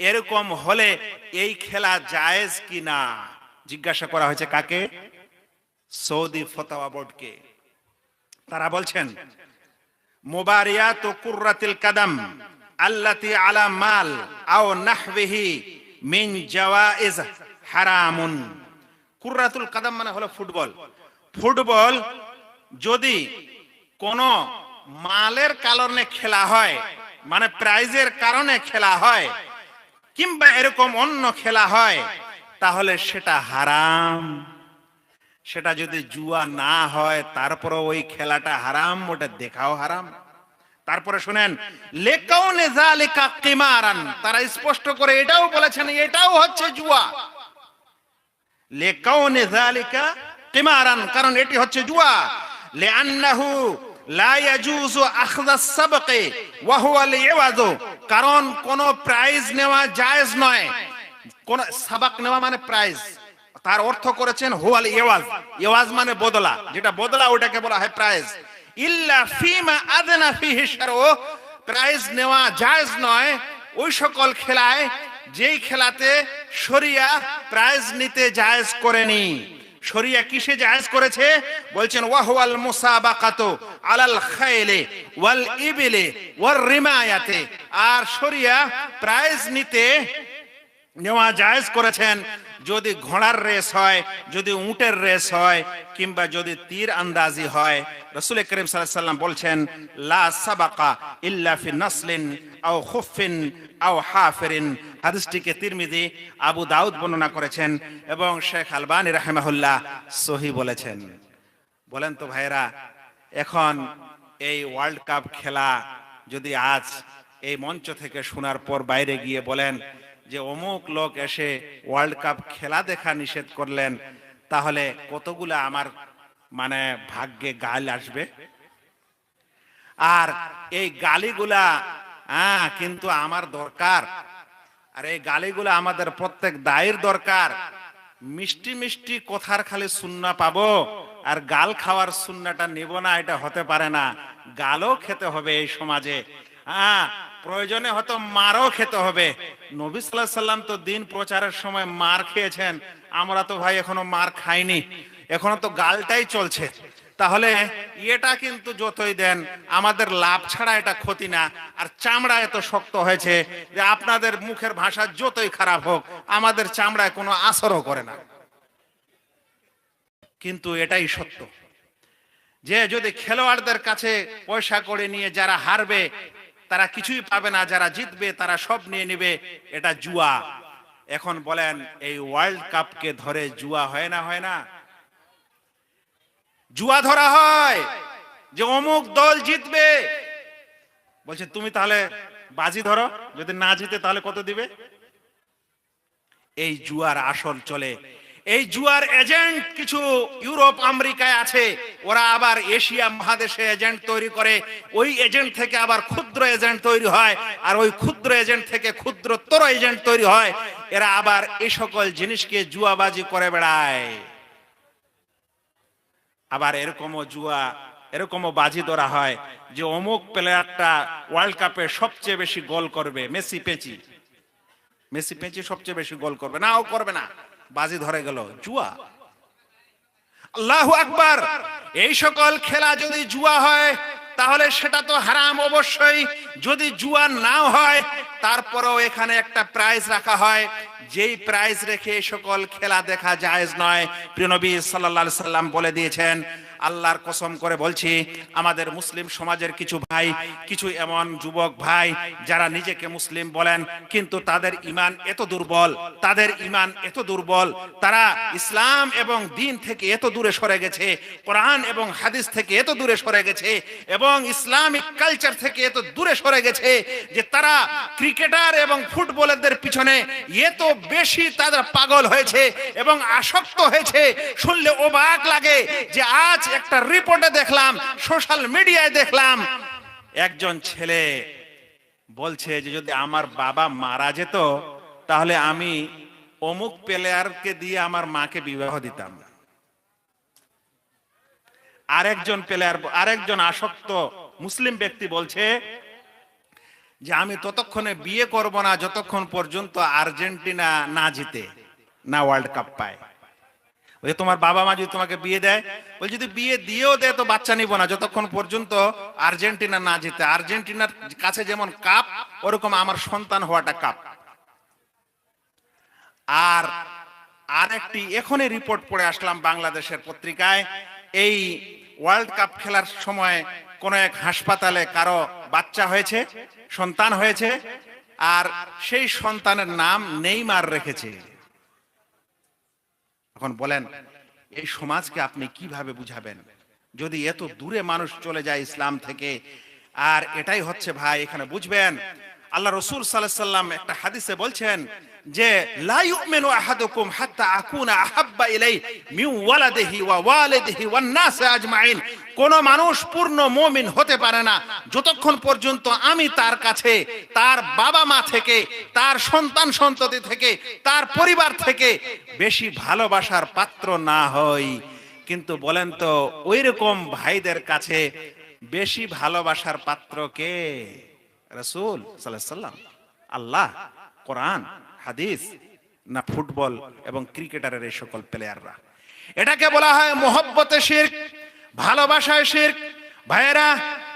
এরকম হলে এই খেলা জায়েজ কিনা জিজ্ঞাসা করা হয়েছে কাকে? সৌদি ফতোয়া বোর্ডকে। তারা বলছেন, মুবারিয়াত কুররাতিল কাদাম আল্লাতি আলা মাল আও নাহবিহি মিন জাওয়াইজ হারামুন। কুররাতুল কাদাম মানে হলো ফুটবল। ফুটবল যদি কোন মালের কারণে খেলা হয়, মানে প্রাইজের কারণে খেলা হয়, কিংবা এরকম অন্য খেলা হয়, তাহলে সেটা হারাম। সেটা যদি জুয়া না হয় তারপরে ওই খেলাটা হারাম, ওটা দেখাও হারাম। তারপরে শুনেন, লেকাউনে যালিকা কিমারান, তারা স্পষ্ট করে এটাও বলেছেন এটাও হচ্ছে জুয়া। লেকাউনে যালিকা কিমারান, কারণ এটি হচ্ছে জুয়া। লিআন্নাহু লা ইয়াজুজু আখযাস সাবকি ওয়া হুয়া লিওয়াজু, কারণ কোন প্রাইজ নেওয়া জায়েজ নয়। কোন সাবাক নেওয়া মানে প্রাইজ, তার অর্থ করেছেন হুয়াল ইওয়াজ, ইওয়াজ মানে বদলা, যেটা বদলা ওটাকে বলা হয় প্রাইজ। ইল্লা ফিমা আযনা ফিহি শারউ, প্রাইজ নেওয়া জায়েজ নয় ওই সকল খেলায় যেই খেলাতে শরিয়া প্রাইজ নিতে জায়েজ করেনি। শরিয়া কিসে জায়েজ করেছে? বলছেন ওয়াহুয়াল মুসাবাকাতু আলাল খাইলি ওয়াল ইবিলি ওয়ার রিমায়াতে, আর শরিয়া প্রাইজ নিতে নেওয়া জায়েজ করেছেন যদি ঘোড়ার রেস হয়, যদি উটের রেস হয়, কিংবা যদি তীর আন্দাজি হয়। রাসূল করিম সাল্লাল্লাহু আলাইহি ওয়াসাল্লাম বলছেন লা সাবাকা ইল্লা ফি নাসলিন আও খুফিন আও হাফিরিন। হাদিসটিকে তিরমিজি, আবু দাউদ বর্ণনা করেছেন এবং শেখ আলবানী রাহিমাহুল্লাহ সহিহ বলেছেন। বলেন তো ভাইরা, এখন এই ওয়ার্ল্ড কাপ খেলা যদি আজ এই মঞ্চ থেকে শোনার পর বাইরে গিয়ে বলেন যে অমুক লোক এসে ওয়ার্ল্ড কাপ খেলা দেখা নিষেধ করলেন, তাহলে কতগুলো আমার মানে ভাগ্যে গাল আসবে। আর এই গালিগুলা কিন্তু আমার দরকার, আর এই গালিগুলা আমাদের প্রত্যেক দায়ের দরকার। মিষ্টি মিষ্টি কথার খালি সুন্নাহ পাবো আর গাল খাওয়ার সুন্নাহটা নিব না, এটা হতে পারে না। গালও খেতে হবে এই সমাজে, প্রয়োজনে হয়তো মারও খেতে হবে। নবী সাল্লাল্লাহু আলাইহি সাল্লাম তো দিন প্রচারের সময় মার খেয়েছেন, আমরা তো ভাই এখনো মার খাইনি, এখনো তো গালটাই চলছে। তাহলে এটা কিন্তু যতই দেন আমাদের লাভ ছাড়া এটা ক্ষতি না। আর চামড়া এত শক্ত হয়েছে যে আপনাদের মুখের ভাষা যতই খারাপ হোক আমাদের চামড়ায় কোনো আসরও করে না। কিন্তু এটাই সত্য যে যদি খেলোয়াড়দের কাছে পয়সা করে নিয়ে যারা হারবে তারা কিছুই পাবে না, যারা জিতবে তারা সব নিয়ে নেবে, এটা জুয়া। এখন বলেন এই ওয়ার্ল্ড কাপকে ধরে জুয়া হয় না? হয় না? জুয়া ধরা হয় যে অমুক দল জিতবে, বলছে তুমি তাহলে বাজি ধরো, যদি না জিতে তাহলে কত দিবে। এই জুয়ার আসল চলে। এই জুয়ার এজেন্ট কিছু ইউরোপ আমেরিকায় আছে, ওরা আবার এশিয়া মহাদেশে এজেন্ট তৈরি করে, ওই এজেন্ট থেকে আবার ক্ষুদ্র এজেন্ট তৈরি হয়, আর ওই ক্ষুদ্র এজেন্ট থেকে ক্ষুদ্রতর এজেন্ট তৈরি হয়। এরা আবার এই সকল জিনিসকে জুয়াবাজি করে বেড়ায়। আবার এরকমও বাজি ধরা হয় যে অমুক প্লেয়ারটা ওয়ার্ল্ড কাপে সবচেয়ে বেশি গোল করবে, মেসি পেঁচি সবচেয়ে বেশি গোল করবে, নাও করবে না, বাজি ধরে গেল। জুয়া। আল্লাহু আকবার। এই সকল খেলা যদি জুয়া হয় তাহলে সেটা তো হারাম অবশ্যই। যদি জুয়া নাও হয় তারপরেও এখানে একটা প্রাইজ রাখা হয়, যেই প্রাইজ রেখে এই সকল খেলা দেখা জায়েজ নয়। প্রিয় নবী সাল্লাল্লাহু আলাইহি সাল্লাম বলে দিয়েছেন, আল্লাহর কসম করে বলছি, আমাদের মুসলিম সমাজের কিছু ভাই, কিছু এমন যুবক ভাই যারা নিজেকে মুসলিম বলেন কিন্তু তাদের ঈমান এত দুর্বল, তারা ইসলাম এবং দ্বীন থেকে এত দূরে সরে গেছে, কোরআন এবং হাদিস থেকে এত দূরে সরে গেছে এবং ইসলামিক কালচার থেকে এত দূরে সরে গেছে যে তারা ক্রিকেটার এবং ফুটবলারদের পিছনে এত বেশি তাদের পাগল হয়েছে এবং আসক্ত হয়েছে। শুনলে অবাক লাগে যে আজ একটা রিপোর্টে দেখলাম, সোশ্যাল মিডিয়ায় দেখলাম, একজন ছেলে বলছে যে যদি আমার বাবা মারা যেত তাহলে আমি অমুক প্লেয়ারকে দিয়ে আমার মাকে বিবাহ দিতাম। আরেকজন আসক্ত মুসলিম ব্যক্তি বলছে যে আমি ততক্ষণে বিয়ে করব না যতক্ষণ পর্যন্ত আর্জেন্টিনা না জিতে, না ওয়ার্ল্ড কাপ পায়। ওই তোমার বাবা মা যদি তোমাকে বিয়ে দেয়, বলছে যদি বিয়ে দিয়েও দেয় তো বাচ্চা নিব না যতক্ষণ পর্যন্ত আর্জেন্টিনা না জিতে। আর্জেন্টিনার কাছে যেমন কাপ, ওরকম আমার সন্তান হওয়াটা কাপ। আর আরেকটি এখনই রিপোর্ট পড়ে আসলাম বাংলাদেশের পত্রিকায়, এই ওয়ার্ল্ড কাপ খেলার সময় কোন এক হাসপাতালে কারো বাচ্চা হয়েছে, সন্তান হয়েছে, আর সেই সন্তানের নাম নেইমার রেখেছে। এখন বলেন এই সমাজকে আপনি কিভাবে বুঝাবেন যদি এত দূরে মানুষ চলে যায় ইসলাম থেকে? আর এটাই হচ্ছে ভাই, এখানে বুঝবেন আল্লাহ রাসূল সাল্লাল্লাহু আলাইহি সাল্লাম একটা হাদিসে বলছেন যে লা ইউমিনু আহাদুকুম হাত্তা আকুনা আহাব্বা ইলাইহি মিন ওয়ালাদিহি ওয়া ওয়ালিদিহি ওয়ান নাস আজমাইন। কোন মানুষ পূর্ণ মুমিন হতে পারে না যতক্ষণ পর্যন্ত আমি তার কাছে, তার বাবা মা থেকে, তার সন্তান সন্ততি থেকে, তার পরিবার থেকে বেশি ভালোবাসার পাত্র না হই। কিন্তু বলেন তো ওইরকম ভাইদের কাছে বেশি ভালোবাসার পাত্র কে? রাসূল সাল্লাল্লাহু আলাইহি সাল্লাম, আল্লাহ, কোরআন, হাদিস, না ফুটবল এবং ক্রিকেটারের এই সকল প্লেয়াররা? এটাকে বলা হয় মোহব্বতে শিরক, ভালোবাসায় শিরক। ভাইয়েরা,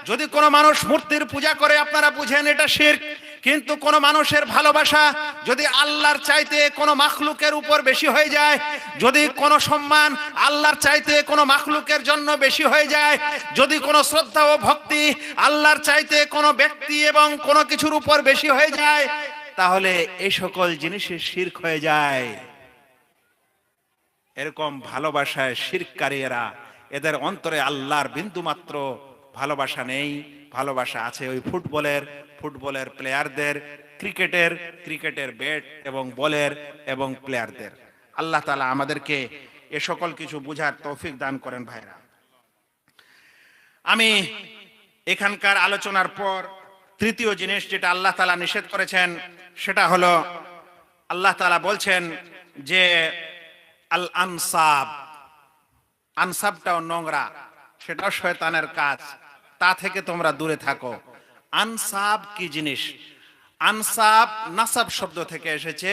যদি কোনো মানুষ মূর্তির পূজা করে আপনারা বুঝেন এটা শিরক। কিন্তু কোন মানুষের ভালোবাসা যদি আল্লাহর চাইতে কোনো মাখলুকের উপর বেশি হয়ে যায়, যদি কোনো সম্মান আল্লাহর চাইতে কোনো মাখলুকের জন্য বেশি হয়ে যায়, যদি কোনো শ্রদ্ধা ও ভক্তি আল্লাহর চাইতে কোনো ব্যক্তি এবং কোনো কিছুর উপর বেশি হয়ে যায়, তাহলে এই সকল জিনিসের শিরক হয়ে যায়। এরকম ভালোবাসায় শিরককারীরা, এদের অন্তরে আল্লাহর বিন্দুমাত্র ভালোবাসা নেই। ভালোবাসা আছে ওই ফুটবলের প্লেয়ারদের, ক্রিকেটের ব্যাট এবং বলের এবং প্লেয়ারদের। আল্লাহ তাআলা আমাদেরকে এ সকল কিছু বুঝার তৌফিক দান করেন। ভাইরা, আমি এখানকার আলোচনার পর তৃতীয় জিনিস যেটা আল্লাহ তাআলা নিষেধ করেছেন সেটা হলো, আল্লাহ তাআলা বলছেন যে আল আনসাব, আনসাবটাও নোংরা, সেটাও শয়তানের কাজ, তা থেকে তোমরা দূরে থাকো। আনসাব কি জিনিস? আনসাব নাসাব শব্দ থেকে এসেছে।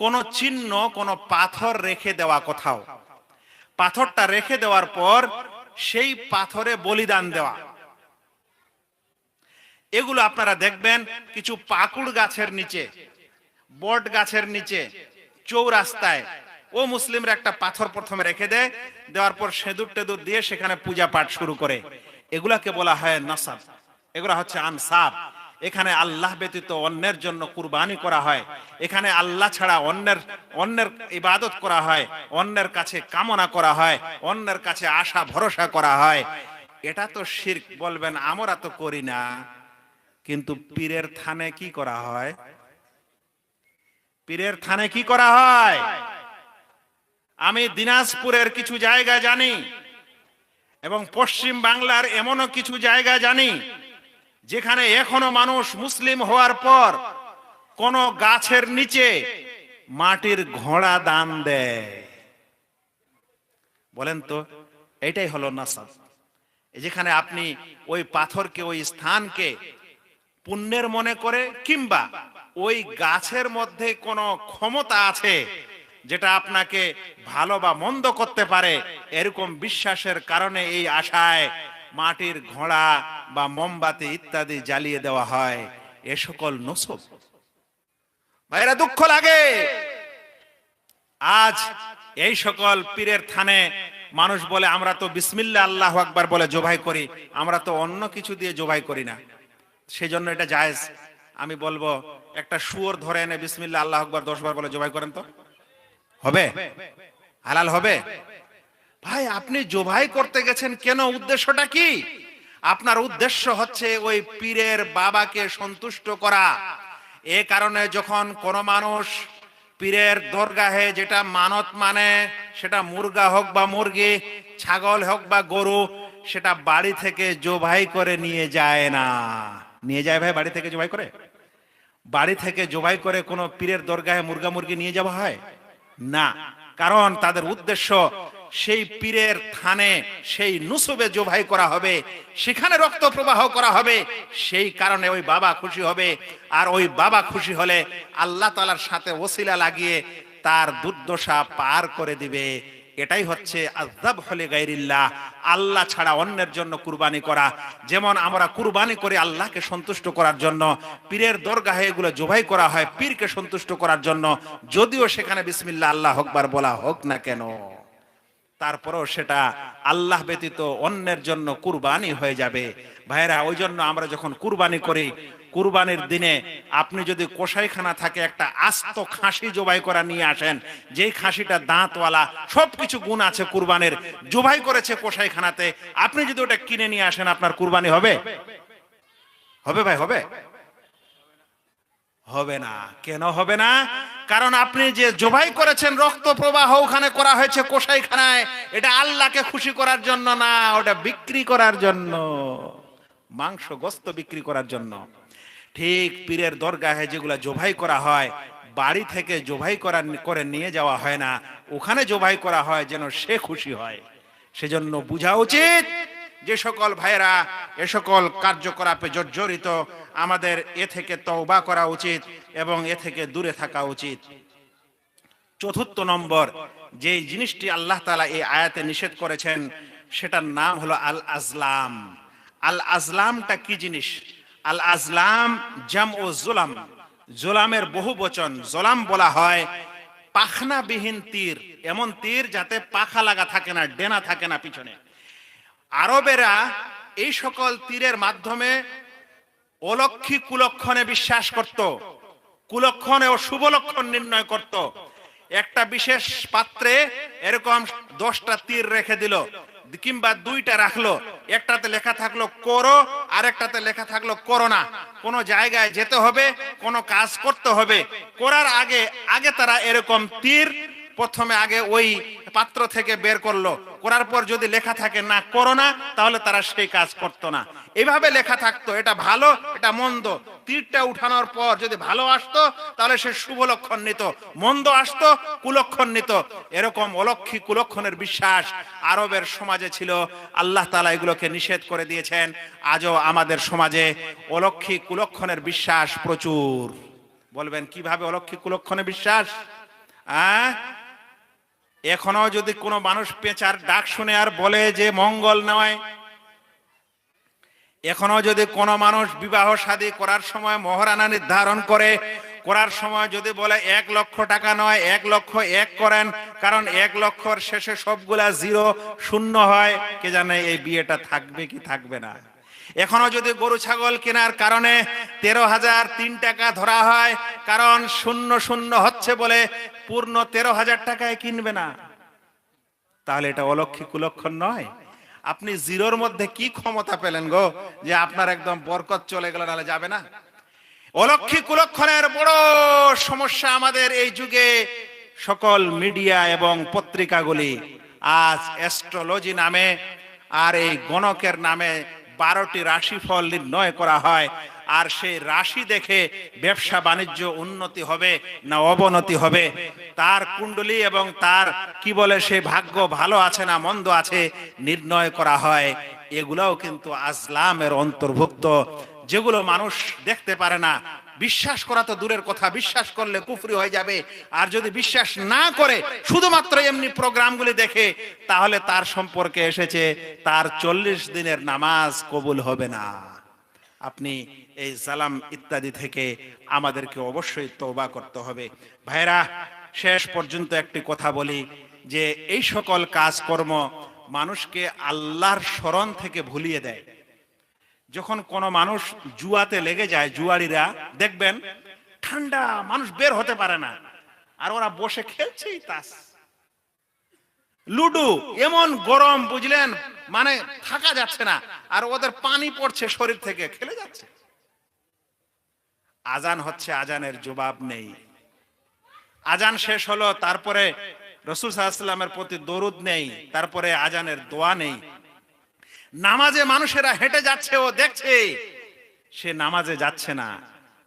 কোন চিহ্ন, কোন পাথর রেখে দেওয়া কোথাও, পাথরটা রেখে দেওয়ার পর সেই পাথরে বলিদান দেওয়া। এগুলো আপনারা দেখবেন কিছু পাকুড় গাছের নিচে, বট গাছের নিচে, চৌরাস্তায় ও মুসলিমরা একটা পাথর প্রথমে রেখে দেয়, দেওয়ার পর সেঁদুর টেদুর দিয়ে সেখানে পূজা পাঠ শুরু করে। এগুলাকে বলা হয় নাসাব, এগুলা হচ্ছে আনসাব। এখানে আল্লাহ ব্যতীত অন্যের জন্য কুরবানি করা হয়, এখানে আল্লাহ ছাড়া অন্যের ইবাদত করা হয়, অন্যের কাছে কামনা করা হয়, অন্যের কাছে আশা ভরসা করা হয়। এটা তো শিরক। বলবেন আমরা তো করি না, কিন্তু পীরের থানে কি করা হয়? পীরের থানে কি করা হয়? আমি দিনাজপুরের কিছু জায়গা জানি এবং পশ্চিম বাংলার এমনও কিছু জায়গা জানি যেখানে এখনো মানুষ মুসলিম হওয়ার পর কোন গাছের নিচে মাটির ঘোড়া দান দেয়। বলেন তো, এটাই হলো নাসাব। যেখানে আপনি ওই পাথরকে, ওই স্থানকে পুণ্যের মনে করে, কিংবা ওই গাছের মধ্যে কোনো ক্ষমতা আছে যেটা আপনাকে ভালো বা মন্দ করতে পারে, এরকম বিশ্বাসের কারণে এই আশায় মাটির ঘোড়া বা মোমবাতি ইত্যাদি জ্বালিয়ে দেওয়া হয়। এ সকল নসব। ভাইরা, দুঃখ লাগে আজ এই সকল পীরের থানে মানুষ বলে আমরা তো বিসমিল্লাহ আল্লাহু আকবার বলে জবাই করি, আমরা তো অন্য কিছু দিয়ে জবাই করি না, সেজন্য এটা জায়েজ। আমি বলবো একটা শুয়োর ধরে এনে বিসমিল্লাহ আল্লাহু আকবার 10 বার বলে জবাই করেন তো, হবে? হালাল হবে? ভাই, আপনি জবাই করতে গেছেন কেন? উদ্দেশ্যটা কি? আপনার উদ্দেশ্য হচ্ছে ওই পীরের বাবাকে সন্তুষ্ট করা। এ কারণে যখন কোন মানুষ পীরের দরগাহে যেটা মানত মানে, সেটা মুরগা হোক বা মুরগি, ছাগল হোক বা গরু, সেটা বাড়ি থেকে জবাই করে নিয়ে যায় না। নিয়ে যায় ভাই? বাড়ি থেকে জবাই করে? বাড়ি থেকে জবাই করে কোন পীরের দরগাহে মুরগা মুরগি নিয়ে যাওয়া হয় না। কারণ তাদের উদ্দেশ্য সেই পীরের থানে, সেই নুসবে জবাই করা হবে, সেখানে রক্ত প্রবাহ করা হবে। সেই কারণে ওই বাবা খুশি হবে, আর ওই বাবা খুশি হলে আল্লাহ তাআলার সাথে ওসিলা লাগিয়ে তার দুর্দশা পার করে দিবে। এটাই হচ্ছে আযযাবহু লিগাইরিল্লাহ, আল্লাহ ছাড়া অন্যের জন্য কুরবানি করা। যেমন আমরা কুরবানি করি আল্লাহকে সন্তুষ্ট করার জন্য, পীরের দরগাহে এগুলো জবাই করা হয় পীরকে সন্তুষ্ট করার জন্য, যদিও সেখানে বিসমিল্লাহ আল্লাহু আকবার বলা হোক না কেন, তারপরেও সেটা আল্লাহ ব্যতীত অন্যের জন্য কুরবানি হয়ে যাবে। ভাইরা, ওই জন্য আমরা যখন কুরবানি করি, কুরবানির দিনে আপনি যদি কসাইখানা থাকে একটা আস্ত খাসি জবাই করা নিয়ে আসেন, যেই খাসিটা দাঁতওয়ালা, সবকিছু গুণ আছে কুরবানির, জবাই করেছে কসাইখানাতে, আপনি যদি ওটা কিনে নিয়ে আসেন, আপনার কুরবানি হবে? হবে ভাই? হবে? হবে না। কেন হবে না? কারণ আপনি যে জবাই করেছেন, রক্ত প্রবাহ ওখানে করা হয়েছে কসাইখানায়, এটা আল্লাহকে খুশি করার জন্য না, ওটা বিক্রি করার জন্য, মাংস গোস্ত বিক্রি করার জন্য। ঠিক পীরের দরগাহে যেগুলা জবাই করা হয়, বাড়ি থেকে জবাই করে নিয়ে যাওয়া হয় না, ওখানে জবাই করা হয় যেন সে খুশি হয়। সেজন্য বোঝা উচিত যে সকল ভাইরা এ সকল কার্যকলাপে জর্জরিত, আমাদের এ থেকে তওবা করা উচিত এবং এ থেকে দূরে থাকা উচিত। চতুর্থ নম্বর যে জিনিসটি আল্লাহ তাআলা এই আয়াতে নিষেধ করেছেন, সেটার নাম হলো আল আজলাম। আল আজলামটা কি জিনিস? আল আজলাম জামউ জুলাম, জুলামের বহু বচন। জুলাম বলা হয় পাখনাবিহীন তীর, এমন তীর যাতে পাখা লাগা থাকে না, ডেনা থাকে না পিছনে। আরবেরা এই সকল তীরের মাধ্যমে অলক্ষী কুলক্ষণে বিশ্বাস করত, কুলক্ষণে ও শুভ লক্ষণ নির্ণয় করত। একটা বিশেষ পাত্রে এরকম 10টা তীর রেখে দিল, কিংবা 2টা রাখলো, একটাতে লেখা থাকলো করো, আর একটাতে লেখা থাকলো করো না। কোনো জায়গায় যেতে হবে, কোনো কাজ করতে হবে, করার আগে আগে তারা এরকম তীর প্রথমে আগে ওই পাত্র থেকে বের করলো, করার পর যদি লেখা থাকে না করো না, তাহলে তারা সেই কাজ করতো না। এইভাবে লেখা থাকতো এটা ভালো এটা মন্দ। তীরটা উঠানোর পর যদি ভালো আসতো তাহলে সে শুভ লক্ষণ নিত, মন্দ আসতো কুলক্ষণ নিত। এরকম অলক্ষী কুলক্ষণের বিশ্বাস আরবের সমাজে ছিল। আল্লাহ তাআলা এগুলোকে নিষেধ করে দিয়েছেন। আজও আমাদের সমাজে অলক্ষী কুলক্ষণের বিশ্বাস প্রচুর। বলবেন কিভাবে অলক্ষী কুলক্ষণে বিশ্বাস? এখনো যদি কোনো মানুষ পেঁচার ডাক শুনে আর বলে যে মঙ্গল নয়, এখনো যদি কোনো মানুষ বিবাহ শাদী করার সময় মহারানা নির্ধারণ করার সময় যদি বলে 1 লক্ষ টাকা নয় 1 লক্ষ 1 করেন, কারণ 1 লক্ষর শেষে সবগুলা 0 শূন্য হয়, কে জানে এই বিয়েটা থাকবে কি থাকবে না। এখনো যদি গরু ছাগল কেনার কারণে 13,003 টাকা ধরা হয়, কারণ 0 হচ্ছে বলে পূর্ণ 13,000 টাকায় কিনবে না, তাহলে এটা অলক্ষী কুলক্ষণ নয়? আপনি 0-র মধ্যে কি ক্ষমতা পেলেন গো যে আপনার একদম বরকত চলে গেল, নাহলে যাবে না? অলক্ষী কুলক্ষণের বড় সমস্যা আমাদের এই যুগে। সকল মিডিয়া এবং পত্রিকাগুলি আজ অ্যাস্ট্রোলজি নামে আর এই গণকের নামে 12টি রাশিফল নির্ণয় করা হয়, আর সেই রাশি দেখে ব্যবসা বাণিজ্য উন্নতি হবে না অবনতি হবে, তার কুণ্ডলী এবং তার কি বলে সে ভাগ্য ভালো আছে না মন্দ আছে নির্ণয় করা হয়। এগুলাও কিন্তু আজলামের অন্তর্ভুক্ত, যেগুলো মানুষ দেখতে পারে না। বিশ্বাস করা তো দূরের কথা, বিশ্বাস করলে কুফরি হয়ে যাবে। আর যদি বিশ্বাস না করে শুধুমাত্র এমনি প্রোগ্রামগুলি দেখে, তাহলে তার সম্পর্কে এসেছে তার 40 দিনের নামাজ কবুল হবে না। আপনি এই জালাম ইত্যাদি থেকে আমাদেরকে অবশ্যই তওবা করতে হবে। ভাইরা, শেষ পর্যন্ত একটি কথা বলি যে এই সকল কাজকর্ম মানুষকে আল্লাহর স্মরণ থেকে ভুলিয়ে দেয়। যখন কোনো মানুষ জুয়াতে লেগে যায়, জুয়ারিরা দেখবেন ঠান্ডা, মানুষ বের হতে পারে না, আর ওরা বসে খেলছেই তাস লুডু, এমন গরম বুঝলেন, মানে থাকা যাচ্ছে না, আর ওদের পানি পড়ছে শরীর থেকে, খেলে যাচ্ছে। আজান হচ্ছে, আজানের জবাব নেই। আজান শেষ হলো, তারপরে রাসূল সাল্লাল্লাহু আলাইহি ওয়াসাল্লামের প্রতি দরুদ নেই, তারপরে আজানের দোয়া নেই। নামাজে মানুষেরা হেঁটে যাচ্ছে, ও দেখছে, সে নামাজে যাচ্ছে না।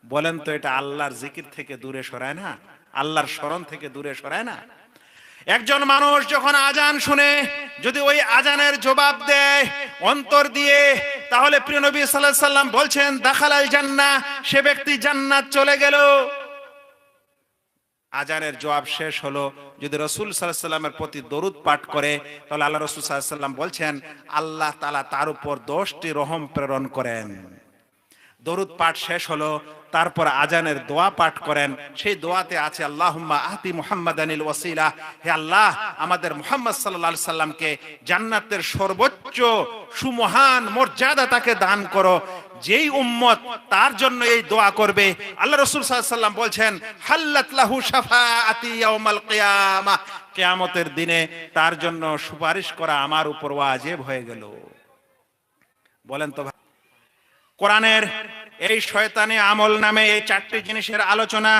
বলেন তো এটা আল্লাহর জিকির থেকে দূরে সরায় না? আল্লাহর স্মরণ থেকে দূরে সরায় না? একজন মানুষ যখন আজান শুনে যদি ওই আজানের জবাব দেয় অন্তর দিয়ে, তাহলে প্রিয় নবী সাল্লাল্লাহু আলাইহি ওয়াসাল্লাম বলছেন দাখালাল জান্নাহ, সে ব্যক্তি জান্নাত চলে গেল। আজানের জবাব শেষ হলো, যদি রাসূল সাল্লাল্লাহু আলাইহি ওয়াসাল্লামের প্রতি দরুদ পাঠ করে, তাহলে আল্লাহ রাসূল সাল্লাল্লাহু আলাইহি ওয়াসাল্লাম বলছেন আল্লাহ তাআলা তার উপর 10টি রহম প্রেরণ করেন। দরুদ পাঠ শেষ হলো, তারপর আজানের দোয়া পাঠ করেন। সেই দোয়াতে আছে আল্লাহুম্মা আতি মুহাম্মাদানিল ওয়াসিলা, হে আল্লাহ আমাদের মুহাম্মদ সাল্লাল্লাহু আলাইহি সাল্লামকে জান্নাতের সর্বোচ্চ সুমহান মর্যাদা তাকে দান করো। যেই উম্মত তার জন্য এই দোয়া করবে, আল্লাহ রাসূল সাল্লাল্লাহু আলাইহি সাল্লাম বলছেন হাল্লাত লাহু শাফাআতি ইয়াউমাল কিয়ামাহ, কিয়ামতের দিনে তার জন্য সুপারিশ করা আমার উপর ওয়াজিব হয়ে গেল। বলেন তো কোরআনের এই শয়তানি আমল নামে এই 4টি জিনিসের আলোচনা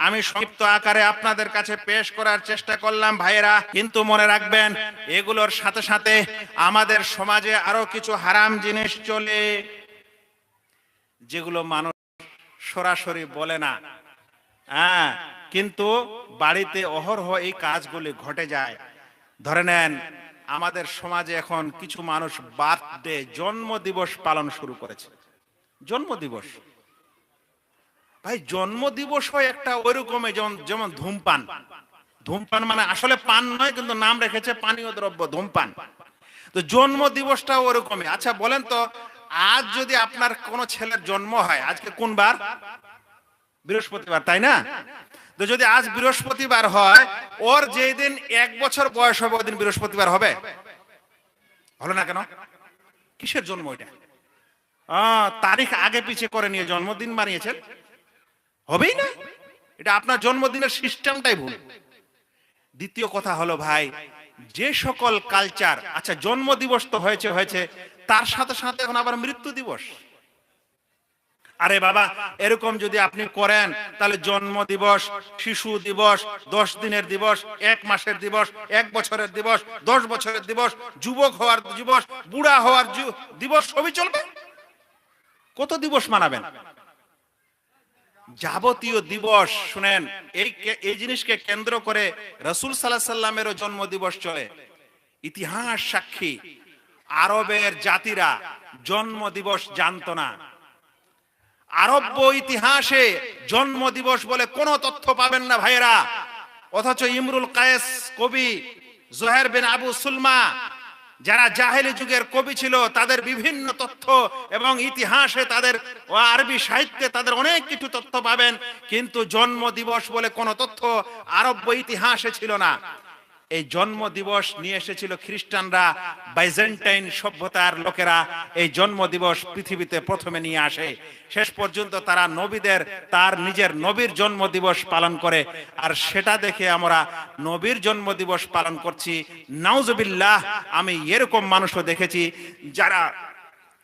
আমি সংক্ষিপ্ত আকারে আপনাদের কাছে পেশ করার চেষ্টা করলাম ভাইয়েরা। কিন্তু মনে রাখবেন, এগুলোর সাথে সাথে আমাদের সমাজে আরো কিছু হারাম জিনিস চলে, যেগুলো মানুষ সরাসরি বলে না, হ্যাঁ, কিন্তু বাড়িতে অহরহ এই কাজগুলি ঘটে যায়। ধরে নেন, আমাদের সমাজে এখন কিছু মানুষ বার্থডে, জন্মদিবস পালন শুরু করেছে। জন্মদিবস, ভাই জন্মদিবস হয় একটা ওইরকমই যেমন ধূমপান। ধূমপান মানে আসলে পান নয়, কিন্তু নাম রেখেছে পানীয় দ্রব্য ধূমপান। তো জন্মদিবসটা ওরকমই। আচ্ছা বলেন তো, আজ যদি আপনার কোনো ছেলের জন্ম হয়, আজকে কোন বার? বৃহস্পতিবার, তাই না? তো যদি আজ বৃহস্পতিবার হয়, ওর যেই দিন 1 বছর বয়স হবে ওই দিন বৃহস্পতিবার হবে? হলো না কেন? কিসের জন্ম এটা? তারিখ আগে পিছে করে নিয়ে জন্মদিন বানিয়েছেন, হবেই না। এটা আপনার জন্মদিনের সিস্টেমটাই ভুল। দ্বিতীয় কথা হলো ভাই, যে সকল কালচার, আচ্ছা জন্মদিবস তো হয়েছে, তার সাথে সাথে এখন আবার মৃত্যু দিবস। আরে বাবা, এরকম যদি আপনি করেন তাহলে জন্ম দিবস, শিশু দিবস, 10 দিনের দিবস, 1 মাসের দিবস, 1 বছরের দিবস, 10 বছরের দিবস, যুবক হওয়ার দিবস, বুড়া হওয়ার দিবস, সবই চলবে। কত দিবস মানাবেন? যাবতীয় দিবস শুনেন, এই জিনিসকে কেন্দ্র করে রাসূল সাল্লাল্লাহু আলাইহি সাল্লামেরও জন্ম দিবস চলে। ইতিহাস সাক্ষী, আরবের জাতিরা জন্ম দিবস জানতো না। আরব্য ইতিহাসে জন্ম দিবস বলে কোনো তথ্য পাবেন না ভাইয়েরা। অথচ ইমরুল কায়েস কবি, জোহের বিন আবু সুলমা, যারা জাহেলি যুগের কবি ছিল, তাদের বিভিন্ন তথ্য এবং ইতিহাসে, তাদের আরবি সাহিত্যে তাদের অনেক কিছু তথ্য পাবেন, কিন্তু জন্ম দিবস বলে কোনো তথ্য আরব্য ইতিহাসে ছিল না। এই জন্ম দিবস নিয়ে এসেছিল খ্রিস্টানরা, বাইজেন্টাইন সভ্যতার লোকেরা এই জন্ম দিবস পৃথিবীতে প্রথমে নিয়ে আসে। শেষ পর্যন্ত তারা তার নিজের নবীর জন্ম দিবস পালন করে, আর সেটা দেখে আমরা নবীর জন্ম দিবস পালন করছি। নাউজুবিল্লাহ, আমি এরকম মানুষও দেখেছি যারা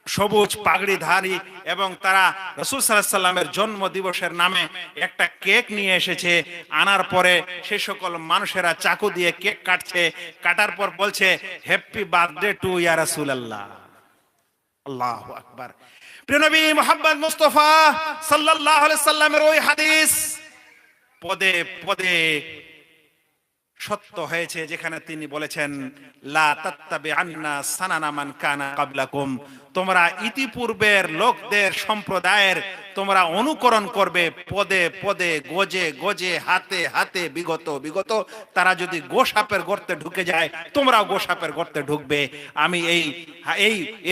সবুজ পাগড়িধারী, এবং তারা রাসূল সাল্লাল্লাহু আলাইহি সাল্লামের জন্ম দিবসের নামে একটা কেক নিয়ে এসেছে। আনার পরে সে সকল মানুষেরা চাকু দিয়ে কেক কাটছে, কাটার পর বলছে হ্যাপি বার্থডে টু ইয়া রাসূলুল্লাহ। আল্লাহু আকবার। প্রিয় নবী মুহাম্মদ মুস্তাফা সাল্লাল্লাহু আলাইহি সাল্লামের ওই হাদিস পদে পদে সত্য হয়েছে, যেখানে তিনি বলেছেন লা তাত্তাবিআন্না সানানা মান কানা ক্বাবলাকুম, তোমরা ইতিপূর্বের লোকদের সম্প্রদায়ের তোমরা অনুকরণ করবে পদে পদে, গজে গজে, হাতে হাতে, বিগত। তারা যদি গোসাপের গর্তে ঢুকে যায়, তোমরাও গোসাপের গর্তে ঢুকবে। আমি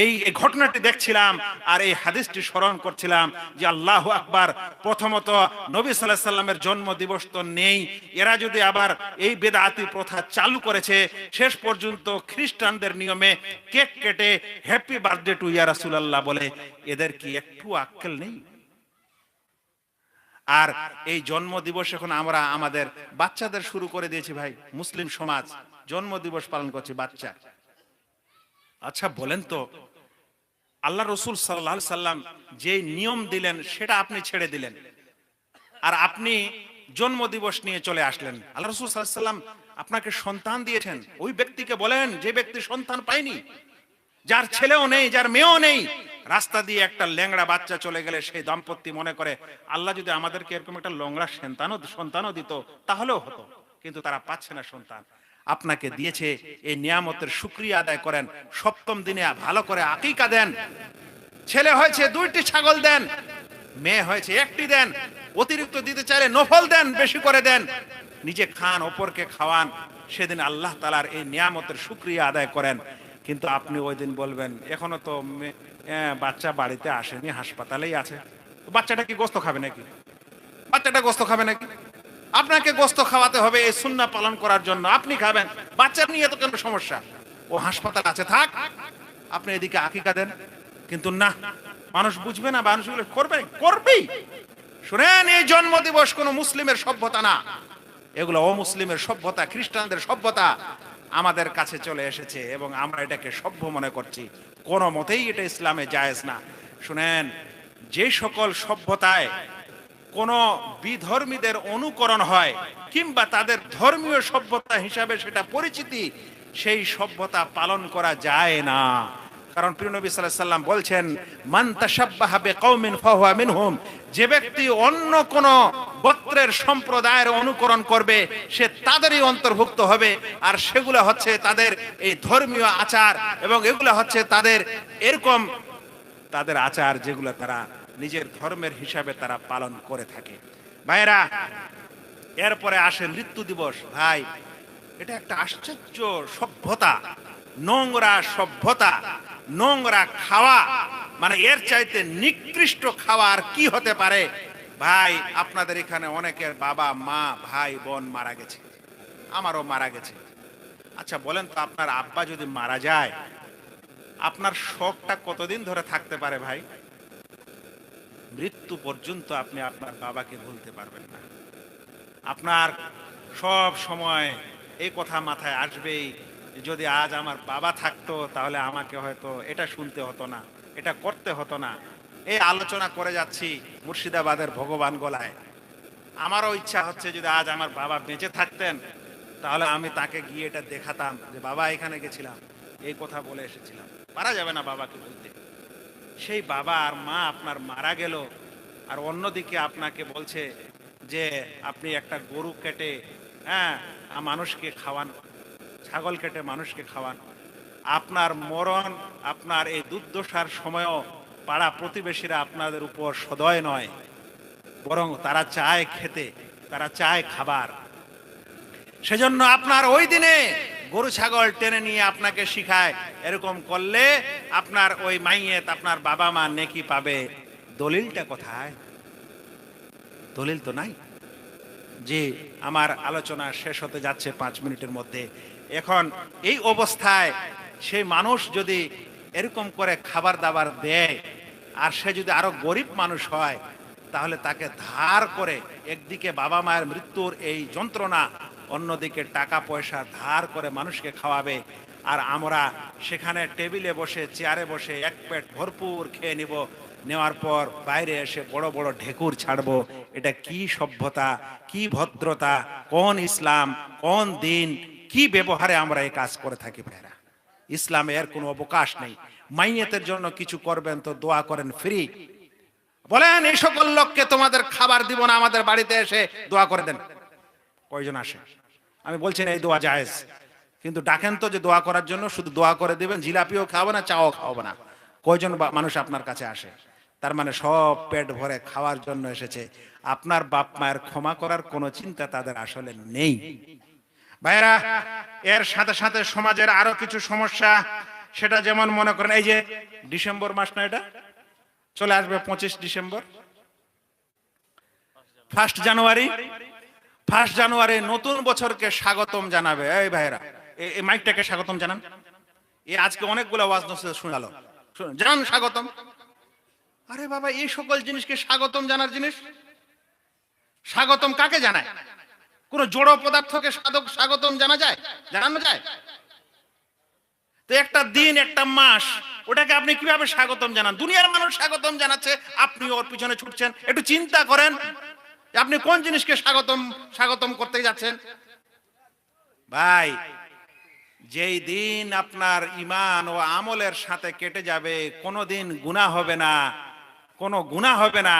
এই ঘটনাটি দেখছিলাম আর এই হাদিসটি স্মরণ করছিলাম যে আল্লাহু আকবার, প্রথমত নবী সাল্লাল্লাহু আলাইহি সাল্লামের জন্ম দিবস তো নেই, এরা যদি আবার এই বেদাতি প্রথা চালু করেছে, শেষ পর্যন্ত খ্রিস্টানদের নিয়মে কেক কেটে হ্যাপি বার্থডে টু ইয়া রাসূলুল্লাহ বলে, এদের কি একটু আক্কেল নেই? আর এই জন্ম দিবস এখন আমরা আমাদের বাচ্চাদের শুরু করে দিয়েছি ভাই। মুসলিম সমাজ জন্ম দিবস পালন করছে বাচ্চা। আচ্ছা বলেন তো, আল্লাহ রসুল সাল্লাল্লাহু আলাইহি সাল্লাম যে নিয়ম দিলেন সেটা আপনি ছেড়ে দিলেন, আর আপনি জন্ম দিবস নিয়ে চলে আসলেন। আল্লাহ রসুল সাল্লাল্লাহু আলাইহি সাল্লাম আপনাকে সন্তান দিয়েছেন, ওই ব্যক্তিকে বলেন যে ব্যক্তি সন্তান পায়নি, যার ছেলেও নেই, যার মেয়েও নেই, রাস্তা দিয়ে একটা ল্যাংড়া বাচ্চা চলে গেলে সেই দাম্পত্য মনে করে আল্লাহ যদি আমাদেরকে এরকম একটা লংড়া সন্তানও দিত তাহলেও হতো, কিন্তু তারা পাচ্ছে না সন্তান। আপনাকে দিয়েছে, এই নিয়ামতের শুকরিয়া আদায় করেন। 7ম দিনে ভালো করে আকিকা দেন। ছেলে হয়েছে 2টি ছাগল দেন, মেয়ে হয়েছে 1টি দেন, অতিরিক্ত দিতে চাইলে নফল দেন, বেশি করে দেন, নিজে খান, অপরকে খাওয়ান। সেদিন আল্লাহ তাআলার এই নিয়ামতের শুকরিয়া আদায় করেন। কিন্তু আপনি ওই দিন বলবেন এখনো তো বাচ্চা বাড়িতে আসেনি, হাসপাতালেই আছে, বাচ্চাটা কি গোস্ত খাবে নাকি? বাচ্চাটা গোস্ত খাবে নাকি? আপনাকে গোস্ত খাওয়াতে হবে এই সুন্নাহ পালন করার জন্য, আপনি খাবেন। বাচ্চা নিয়ে তো কোনো সমস্যা, ও হাসপাতাল আছে, থাক, আপনি এদিকে আকিকা দেন। কিন্তু না, মানুষ বুঝবে না, মানুষগুলো করবেই। শুনেন, এই জন্ম দিবস কোনো মুসলিমের সভ্যতা না, এগুলো অমুসলিমের সভ্যতা, খ্রিস্টানদের সভ্যতা আমাদের কাছে চলে এসেছে এবং আমরা এটাকে সভ্য মনে করছি। কোনো মতেই এটা ইসলামে জায়েজ না। শুনেন, যে সকল সভ্যতায় কোন বিধর্মীদের অনুকরণ হয় কিংবা তাদের ধর্মীয় সভ্যতা হিসাবে সেটা পরিচিতি, সেই সভ্যতা পালন করা যায় না। কারণ প্রিয় নবী সাল্লাল্লাহু আলাইহি সাল্লাম বলছেন, মান তাশাব্বাহা বিকাউমিন ফাহুয়া মিনহুম, যে ব্যক্তি অন্য কোন গোত্রের সম্প্রদায়ের অনুকরণ করবে সে তাদেরই অন্তর্ভুক্ত হবে। আর সেগুলো হচ্ছে তাদের এই ধর্মীয় আচার, এবং এগুলো হচ্ছে তাদের এরকম তাদের আচার যেগুলো তারা নিজের ধর্মের হিসাবে তারা পালন করে থাকে। ভাইরা, এরপরে আসে মৃত্যু দিবস। ভাই, এটা একটা আশ্চর্য সভ্যতা, নোংরা সভ্যতা, নোংরা খাওয়া, মানে এর চাইতে নিকৃষ্ট খাওয়া আর কি হতে পারে? ভাই, আপনাদের এখানে অনেকের বাবা মা ভাই বোন মারা গেছে, আমারও মারা গেছে। আচ্ছা বলেন তো, আপনার আব্বা যদি মারা যায়, আপনার শোকটা কতদিন ধরে থাকতে পারে? ভাই, মৃত্যু পর্যন্ত আপনি আপনার বাবাকে ভুলতে পারবেন না। আপনার সব সময় এই কথা মাথায় আসবেই, যদি আজ আমার বাবা থাকতো তাহলে আমাকে হয়তো এটা শুনতে হতো না, এটা করতে হতো না। এই আলোচনা করে যাচ্ছি মুর্শিদাবাদের ভগবান গলায়। আমারও ইচ্ছা হচ্ছে যদি আজ আমার বাবা বেঁচে থাকতেন তাহলে আমি তাকে গিয়ে এটা দেখাতাম যে বাবা এখানে গেছিলাম, এই কথা বলে এসেছিলাম। পারা যাবে না বাবাকে বলতে। সেই বাবা আর মা আপনার মারা গেল, আর অন্যদিকে আপনাকে বলছে যে আপনি একটা গরু কেটে মানুষকে খাওয়ান, ছাগল কেটে মানুষকে খাওয়ান। আপনার মরণ, আপনার এই দুর্দশার সময়ও পাড়া প্রতিবেশীরা আপনাদের উপর সদয় নয়, বরং তারা চায় খেতে, তারা চায় খাবার। সেজন্য আপনার ওই দিনে গরু ছাগল টেনে নিয়ে আপনাকে শিখায়, এরকম করলে আপনার ওই মাইয়েত, আপনার বাবা মা নেকি পাবে। দলিলটা কোথায়? দলিল তো নাই। যে আমার আলোচনা শেষ হতে যাচ্ছে 5 মিনিটের মধ্যে। এখন এই অবস্থায় সেই মানুষ যদি এরকম করে খাবার দাবার দেয়, আর সে যদি আরো গরিব মানুষ হয়, তাহলে তাকে ধার করে, একদিকে বাবা মায়ের মৃত্যুর এই যন্ত্রণা, অন্যদিকে টাকা পয়সা ধার করে মানুষকে খাওয়াবে। আর আমরা সেখানে টেবিলে বসে, চেয়ারে বসে এক পেট ভরপুর খেয়ে নিব, নেওয়ার পর বাইরে এসে বড় বড় ঢেকুর ছাড়বো। এটা কি সভ্যতা, কি ভদ্রতা, কোন ইসলাম, কোন দিন, কি ব্যবহারে আমরা এই কাজ করে থাকি? ভাইরা, ইসলামে এর কোনো অবকাশ নেই। মাইয়েতের জন্য কিছু করবেন তো দোয়া করেন ফ্রি। বলেন এই সকল লোককে তোমাদের খাবার দিব না, আমাদের বাড়িতে এসে দোয়া করে দেন। কয়জন আসে? আমি বলছি না এই দোয়া জায়েজ, কিন্তু ডাকেন তো যে দোয়া করার জন্য, শুধু দোয়া করে দিবেন, জিলাপিও খাওয়াবো না, চাও খাওয়াবো না। কয়জন মানুষ আপনার কাছে আসে? তার মানে সব পেট ভরে খাওয়ার জন্য এসেছে। আপনার বাপ মায়ের ক্ষমা করার কোনো চিন্তা তাদের আসলে নেই। ভাইরা, এর সাথে সাথে সমাজের আরো কিছু সমস্যা, সেটা যেমন মনে করেন এই যে ডিসেম্বর মাস না, এটা চলে আসবে 25 ডিসেম্বর, 1 জানুয়ারি। 1 জানুয়ারি নতুন বছরকে স্বাগতম জানাবে। এই ভাইরা, এই মাইকটাকে স্বাগতম জানান। এই আজকে অনেকগুলো ওয়াজ নসিহত শোনালো, জানান স্বাগতম। আরে বাবা, এই সকল জিনিসকে স্বাগতম জানার জিনিস? স্বাগতম কাকে জানায়? কোন জড় পদার্থকে স্বাগতম জানা যায়, জানানো যায়? তো একটা দিন, একটা মাস, ওটাকে আপনি কিভাবে স্বাগতম জানান? দুনিয়ার মানুষ স্বাগতম জানাচ্ছে, আপনি ওর পিছনে ছুটছেন। একটু চিন্তা করেন আপনি কোন জিনিসকে স্বাগতম করতে যাচ্ছেন। ভাই, যেই দিন আপনার ঈমান ও আমলের সাথে কেটে যাবে, কোনোদিন গুনাহ হবে না, কোনো গুনাহ হবে না,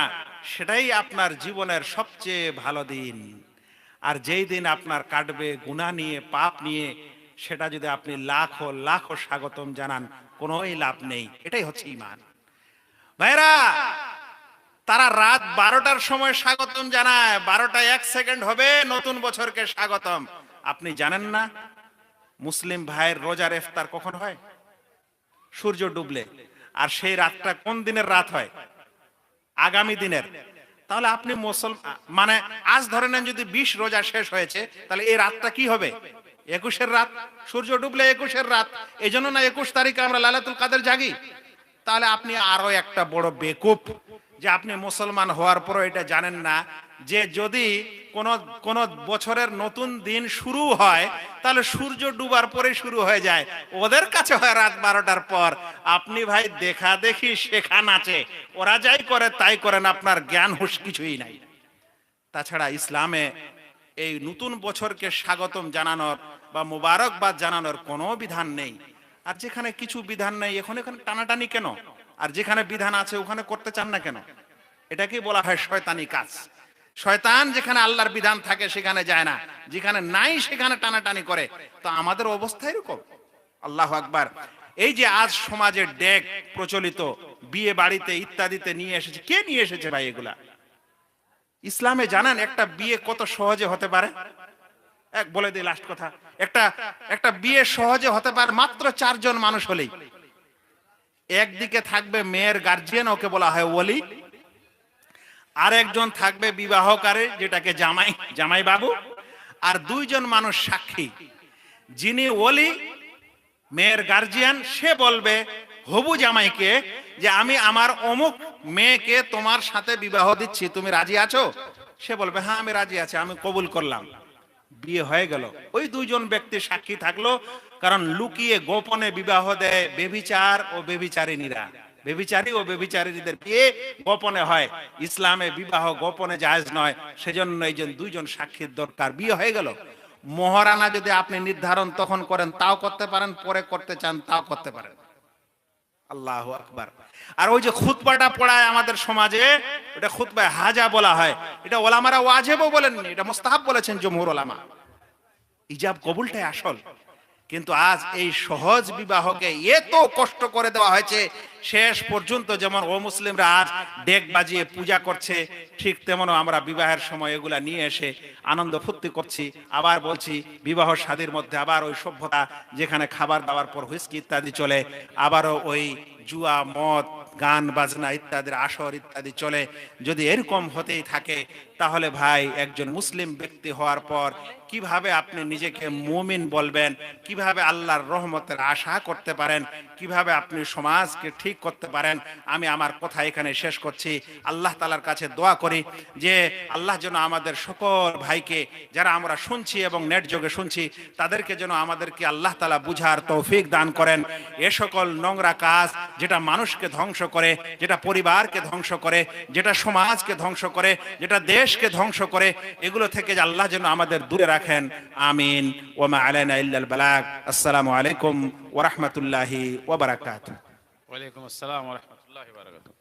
সেটাই আপনার জীবনের সবচেয়ে ভালো দিন। আর যেই দিন আপনার কাটবে গুনাহ নিয়ে, পাপ নিয়ে, সেটা যদি আপনি লাখো লাখো স্বাগতম জানান, কোনোই লাভ নেই। এটাই হচ্ছে ঈমান। ভাইরা, তারা রাত 12টার সময় স্বাগতম জানায়, 12টা 1 সেকেন্ড হবে নতুন বছরকে স্বাগতম। আপনি জানেন না মুসলিম ভাইয়ের রোজার ইফতার কখন হয়? সূর্য ডুবলে। আর সেই রাতটা কোন দিনের রাত হয়? আগামী দিনের। তাহলে আপনি মানে আজ ধরে নেন যদি 20 রোজা শেষ হয়েছে, তাহলে এই রাতটা কি হবে? 21-এর রাত। সূর্য ডুবলে 21-এর রাত। এই জন্য না 21 তারিখে আমরা লাইলাতুল কাদের জাগি? তাহলে আপনি আরো একটা বড় বেকুব যে আপনি মুসলমান হওয়ার পরও এটা জানেন না যে যদি কোন কোন বছরের নতুন দিন শুরু হয় তাহলে সূর্য ডুবার পরে শুরু হয়ে যায়, ওদের কাছে হয় রাত 12টার পর। আপনি ভাই দেখা দেখি শেখা নাচে, ওরা যাই করে তাই করেন, আপনার জ্ঞান হুঁশ কিছুই নাই। তাছাড়া ইসলামে এই নতুন বছরকে স্বাগতম জানানোর বা মুবারকবাদ জানানোর কোনো বিধান নেই। আর যেখানে কিছু বিধান নেই এখানে টানাটানি কেন? আর যেখানে বিধান আছে ওখানে করতে চান না কেন? এটাকেই বলা হয় শয়তানি কাজ। শয়তান যেখানে আল্লাহর বিধান থাকে সেখানে যায় না, যেখানে নাই সেখানে টানাটানি করে। তো আমাদের অবস্থা এরকম। আল্লাহু আকবার। এই যে আজ সমাজে ডেক প্রচলিত বিয়ে বাড়িতে ইত্যাদিতে নিয়ে এসেছে, কে নিয়ে এসেছে ভাই এগুলা? ইসলামে জানেন একটা বিয়ে কত সহজে হতে পারে? এক বলে দিই লাস্ট কথা, একটা বিয়ে সহজে হতে পারে মাত্র 4 জন মানুষ হলেই। একদিকে থাকবে মেয়ের গার্জিয়ান, ওকে বলা হয় ওলি। আর একজন থাকবে বিবাহকারী, যেটাকে জামাই বাবু। আর 2 জন মানুষ সাক্ষী। যিনি ওলি মেয়ের গার্জিয়ান, সে বলবে হবু জামাইকে যে আমি আমার অমুক মেয়েকে তোমার সাথে বিবাহ দিচ্ছি, তুমি রাজি আছো? সে বলবে হ্যাঁ আমি রাজি আছি, আমি কবুল করলাম। বিয়ে হয়ে গেল। ওই 2 জন ব্যক্তি সাক্ষী থাকলো। কারণ লুকিয়ে গোপনে বিবাহ দেয় বেবিচার ও বেবিচারিণীরা। বেবিচারী ও বেবিচারিণীদের বিয়ে গোপনে হয়। ইসলামে বিবাহ গোপনে জায়েজ নয়, সেজন্য এই 2 জন সাক্ষীর দরকার। বিয়ে হয়ে গেল। মহারানা যদি আপনি নির্ধারণ তখন করেন তাও করতে পারেন, পরে করতে চান তাও করতে পারেন। আল্লাহু আকবার। আর ওই যে খুতবাটা পড়ায় আমাদের সমাজে, এটা খুতবায় হাজা বলা হয়। এটা ওলামারা ওয়াজিবও বলেননি, এটা মুস্তাহাব বলেছেন জমহুর ওলামা। ইজাব কবুলটাই আসল। কিন্তু আজ এই সহজ বিবাহকে এত কষ্ট করে দেওয়া হয়েছে, শেষ পর্যন্ত যেমন ও মুসলিমরা আজ ডেক বাজিয়ে পূজা করছে, ঠিক তেমনও আমরা বিবাহের সময় এগুলা নিয়ে এসে আনন্দ ফুর্তি করছি। আবার বলছি, বিবাহ শাদীর মধ্যে আবার ওই সভ্যতা, যেখানে খাবার দাবার পর হুইস্কি ইত্যাদি চলে, আবারও ওই জুয়া, মদ, গান বাজনা ইত্যাদির আসর ইত্যাদি চলে। যদি এরকম হতেই থাকে তাহলে ভাই একজন মুসলিম ব্যক্তি হওয়ার পর কিভাবে আপনি নিজেকে মুমিন বলবেন? কিভাবে আল্লাহর রহমতের আশা করতে পারেন? কিভাবে আপনি সমাজকে ঠিক করতে পারেন? আমি আমার কথা এখানে শেষ করছি। আল্লাহ তাআলার কাছে দোয়া করি যে আল্লাহ যেন আমাদের সকল ভাইকে, যারা আমরা শুনছি এবং নেট যোগে শুনছি, তাদেরকে যেন আমাদেরকে আল্লাহ তাআলা বুঝার তৌফিক দান করেন। এ সকল নোংরা কাজ যেটা মানুষকে ধ্বংস করে, যেটা পরিবারকে ধ্বংস করে, যেটা সমাজকে ধ্বংস করে, যেটা দেশকে ধ্বংস করে, এগুলো থেকে যে আল্লাহ যেন আমাদের দূরে রাখেন। আমিন। ওয়া মা আলাইনা ইল্লাল বালাগ। আসসালামু আলাইকুম ওয়া রাহমাতুল্লাহি ওয়া বারাকাতুহু। ওয়ালাইকুম আসসালাম ওয়া রাহমাতুল্লাহি ওয়া বারাকাতুহু।